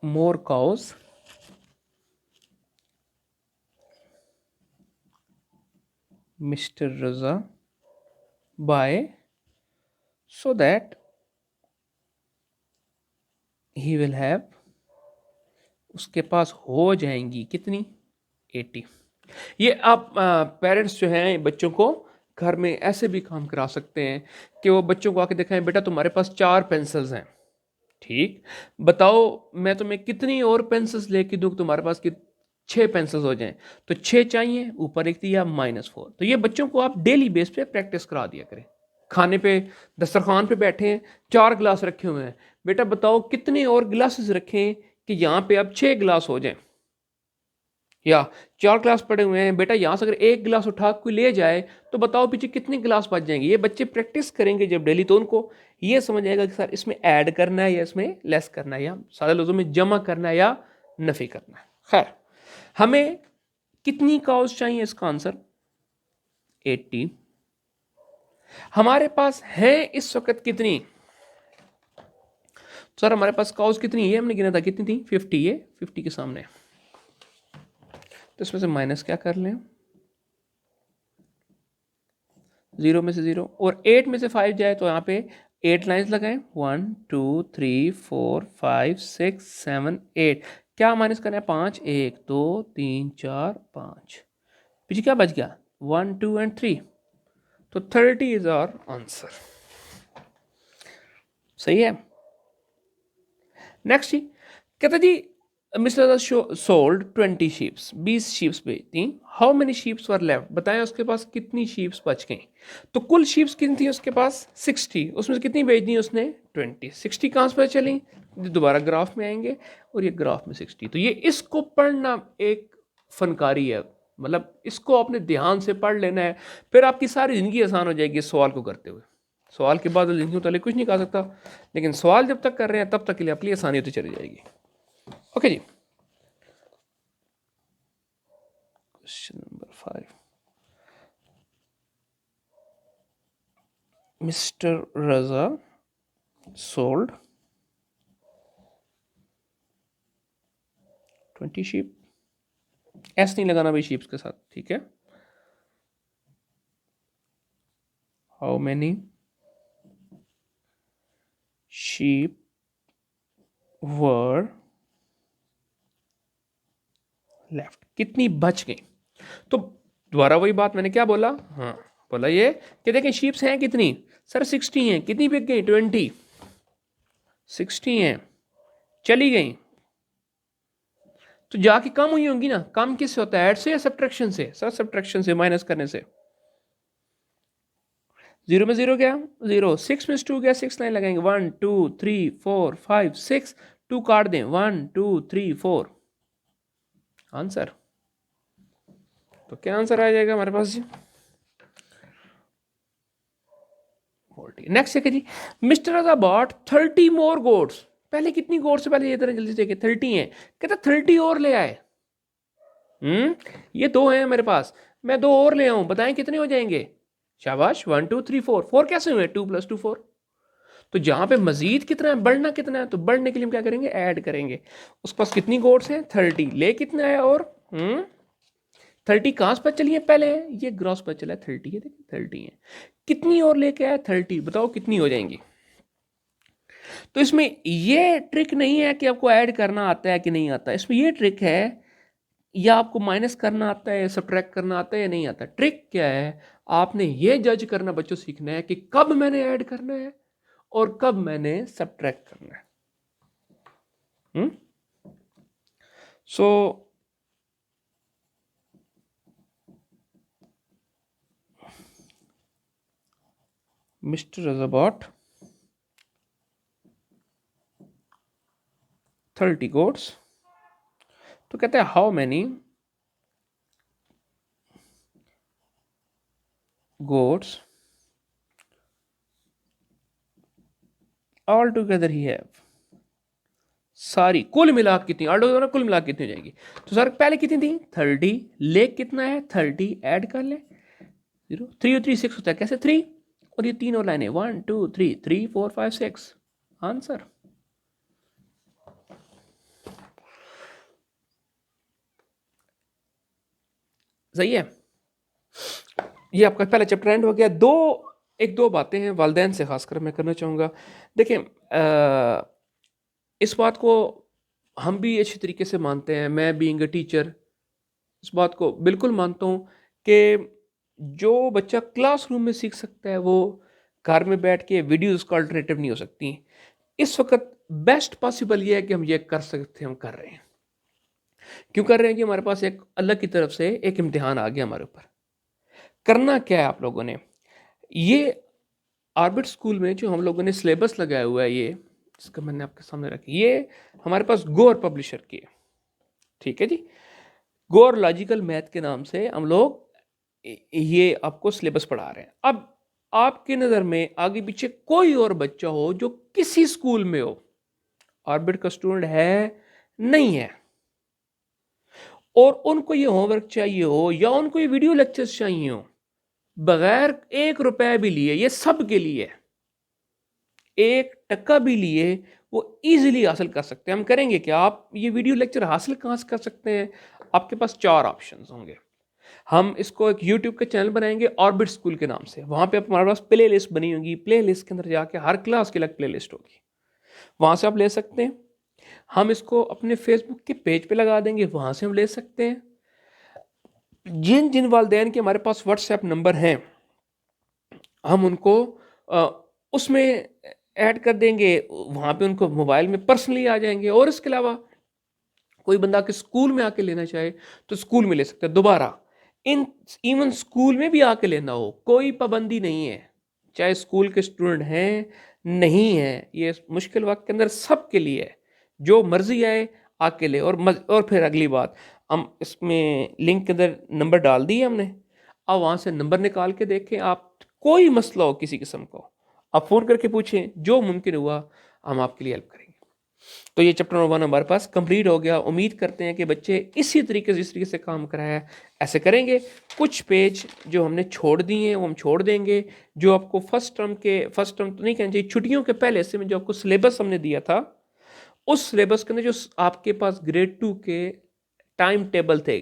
more cows Mr. Raza buy so that he will have, उसके पास हो जाएंगी कितनी 80। ये आप पेरेंट्स जो हैं बच्चों को घर में ऐसे भी काम करा सकते हैं कि वो बच्चों को आके दिखाएं, बेटा तुम्हारे पास 4 पेंसिल्स हैं, ठीक, बताओ मैं तुम्हें कितनी और पेंसिल्स लेके दूं तुम्हारे पास कि 6 पेंसिल्स हो जाएं। तो 6 चाहिए, ऊपर लिख दिया -4। तो ये बच्चों को आप डेली बेस पे प्रैक्टिस करा दिया करें। खाने पे दस्तरखान पे बैठे हैं, 4 गिलास रखे हुए हैं, बेटा बताओ कितने और गिलासेस रखें कि यहाँ पे अब 6 गिलास हो जाएं, या 4 गिलास पड़े हुए हैं, बेटा यहाँ से अगर 1 गिलास उठा कोई ले जाए तो बताओ पीछे कितने गिलास बच जाएंगे। ये बच्चे प्रैक्टिस करेंगे जब डेली, तो उनको ये समझ आएगा कि सर इसमें ऐड करना है या इसमें लेस करना है, या सारे लफ्ज़ों में जमा करना है या नफी करना है। खैर, हमें कितनी काउस चाहिए, इसका आंसर 80। हमारे पास है इस वक्त कितनी, सर हमारे पास काउस कितनी है, हमने गिना था कितनी थी 50 है, 50 के सामने, तो इसमें से माइनस क्या कर लें, 0 में से 0 और 8 में से 5 जाए तो यहाँ पे 8 लाइन्स लगाएं, 1 2 3 4 5 6 7 8। क्या माइनस करना है 5, 1 2 3 4 5, पीछे क्या बच गया 1 2 एंड 3, तो 30 इज आवर आंसर। सही है। नेक्स्ट जी कहता जी मिस्टर सोल्ड 20 शीप्स, 20 शीप्स बेचती, how many sheeps were left, बताएं उसके पास कितनी शीप्स बच गई। तो कुल शीप्स कितनी थी उसके पास 60, उसमें से कितनी बेच दी उसने 20। 60 कहाँ से पता चली, दोबारा ग्राफ में आएंगे और ये ग्राफ में 60। तो ये इसको पढ़ना एक फनकारी है, मतलब इसको आपने ध्यान से पढ़ लेना है, फिर आपकी सारी ज़िंदगी आसान हो जाएगी इस सवाल को करते हुए। सवाल के बाद ज़िंदगी मुतालिक कुछ नहीं कह सकता, लेकिन सवाल जब तक कर रहे हैं तब तक के लिए आपके लिए आसानी होती चली जाएगी। ओके जी, क्वेश्चन नंबर 5, मिस्टर रजा सोल्ड 20 शीप, एस नहीं लगाना भाई शीप्स के साथ, ठीक है। How many sheep were left, कितनी बच गई। तो दोबारा वही बात मैंने क्या बोला, हाँ बोला ये कि देखें शीप्स हैं कितनी, सर 60 हैं, कितनी बिक गई 20, 60 हैं चली गई, तो जाके कम हुई होंगी ना। कम किससे होता है, ऐड से या सब्ट्रैक्शन से, सर सब्ट्रैक्शन से, माइनस करने से। 0 में 0 गया 0, 6 में 2 गया 6 लाइन लगाएंगे, 1 2 3 4 5 6, 2 काट दें 1 2 3 4, आंसर। तो क्या आंसर आ जाएगा हमारे पास जी, नेक्स्ट है जी मिस्टर रजा बॉट 30 मोर गोट्स, पहले कितनी गोट्स, पहले ये तरह जल्दी से देखिए 30 है, कहता 30 और ले आए। ये 2 हैं मेरे पास, मैं 2 और ले आऊं, बताएं कितने हो जाएंगे, शाबाश 1 2 3 4, 4 कैसे हुए 2 + 2 4। तो जहां पे मजीद कितना है, बढ़ना कितना है, तो बढ़ने के लिए हम क्या करेंगे, ऐड करेंगे। उसके पास कितनी गोट्स हैं 30, ले कितना है और 30 कहाँ से पता चली है? पहले ये ग्रॉस पता चला है 30 है, देखिए 30 है। कितनी और लेके आया? 30। बताओ कितनी हो जाएंगी? तो इसमें ये ट्रिक नहीं है कि आपको ऐड करना आता है कि नहीं आता, इसमें ये ट्रिक है या आपको माइनस करना आता है, सब्ट्रैक्ट करना आता है या नहीं आता। ट्रिक क्या है? आपने ये जज करना बच्चों सीखना है कि कब मैंने ऐड करना है और कब मैंने सब्ट्रैक्ट करना है। सो मिस्टर इज अबाउट 30 goats। तो कहते हैं how many goats all together he have. सारी कुल मिला कितनी, ऑल टुगेदर कुल मिला कितनी हो जाएगी? तो सर पहले कितनी थी? 30। ले कितना है? 30 ऐड कर ले, 0 3 और 3 6 होता है। कैसे 3? और ये तीन और लाइनें 1 2 3 3 4 5 6 आंसर। सही है। ये आपका पहला चैप्टर एंड हो गया। एक दो बातें हैं वालिदैन से खासकर मैं करना चाहूँगा। देखिए इस बात को हम भी अच्छी तरीके से मानते हैं, मैं बीइंग अ टीचर इस बात को बिल्कुल मानता हूँ कि जो बच्चा क्लासरूम में सीख सकता है वो घर में बैठ के वीडियोज़ का अल्टरनेटिव नहीं हो सकती। इस वक्त बेस्ट पॉसिबल ये है कि हम ये कर सकते हैं, हम कर रहे हैं। क्यों कर रहे हैं? कि हमारे पास एक अल्लाह की तरफ से एक इम्तिहान आ गया हमारे ऊपर। करना क्या है आप लोगों ने? ये ऑर्बिट स्कूल में जो हम लोगों ने सिलेबस लगाया हुआ है, ये जिसका मैंने आपके सामने रखी, ये हमारे पास गोर पब्लिशर की है। ठीक है जी। गोर लॉजिकल मैथ के नाम से हम लोग ये आपको सिलेबस पढ़ा रहे हैं। अब आपकी नज़र में आगे पीछे कोई और बच्चा हो जो किसी स्कूल में हो, ऑर्बिट का स्टूडेंट है नहीं है, और उनको ये होमवर्क चाहिए हो या उनको ये वीडियो लेक्चर्स चाहिए हो, बगैर 1 रुपए भी लिए, ये सब के लिए 1 टका भी लिए वो इजीली हासिल कर सकते हैं। हम करेंगे क्या? आप ये वीडियो लेक्चर हासिल कहाँ से कर सकते हैं? आपके पास 4 ऑप्शंस होंगे। हम इसको एक यूट्यूब का चैनल बनाएंगे ऑर्बिट स्कूल के नाम से। वहाँ पे हमारे पास प्ले लिस्ट बनी होगी, प्ले लिस्ट के अंदर जाके हर क्लास की अलग प्ले लिस्ट होगी, वहाँ से आप ले सकते हैं। हम इसको अपने फेसबुक के पेज पे लगा देंगे, वहाँ से हम ले सकते हैं। जिन जिन वालिदैन के हमारे पास व्हाट्सएप नंबर हैं हम उनको उसमें ऐड कर देंगे, वहाँ पे उनको मोबाइल में पर्सनली आ जाएंगे। और इसके अलावा कोई बंदा के स्कूल में आके लेना चाहे तो स्कूल में ले सकता है। दोबारा इवन स्कूल में भी आके लेना हो कोई पाबंदी नहीं है, चाहे स्कूल के स्टूडेंट हैं नहीं है, ये मुश्किल वक्त के अंदर सबके लिए है। जो मर्जी आए आके ले। और फिर अगली बात, हम इसमें लिंक के अंदर नंबर डाल दिए हमने, अब वहाँ से नंबर निकाल के देखें। आप कोई मसला हो किसी किस्म का, आप फ़ोन करके पूछें, जो मुमकिन हुआ हम आपके लिए हेल्प करेंगे। तो ये चैप्टर नंबर 1 हमारे पास कंप्लीट हो गया। उम्मीद करते हैं कि बच्चे इसी तरीके से जिस तरीके से काम कराया है ऐसे करेंगे। कुछ पेज जो हमने छोड़ दिए हैं वो हम छोड़ देंगे। जो आपको फर्स्ट टर्म तो नहीं कहना चाहिए, छुट्टियों के पहले से में जो आपको सिलेबस हमने दिया था, उस सिलेबस के अंदर जो आपके पास ग्रेड 2 के टाइम टेबल थे,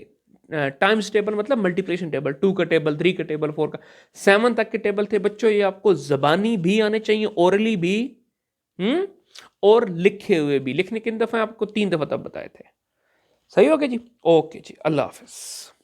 टाइम्स टेबल मतलब मल्टीप्लिकेशन टेबल, 2 का टेबल, 3 का टेबल, 4 का, 7 तक के टेबल थे बच्चों। ये आपको जबानी भी आने चाहिए, ओरली भी, और लिखे हुए भी। लिखने किन दफा? आपको 3 दफा तब बताए थे। सही हो गया जी। ओके जी, अल्लाह हाफिज।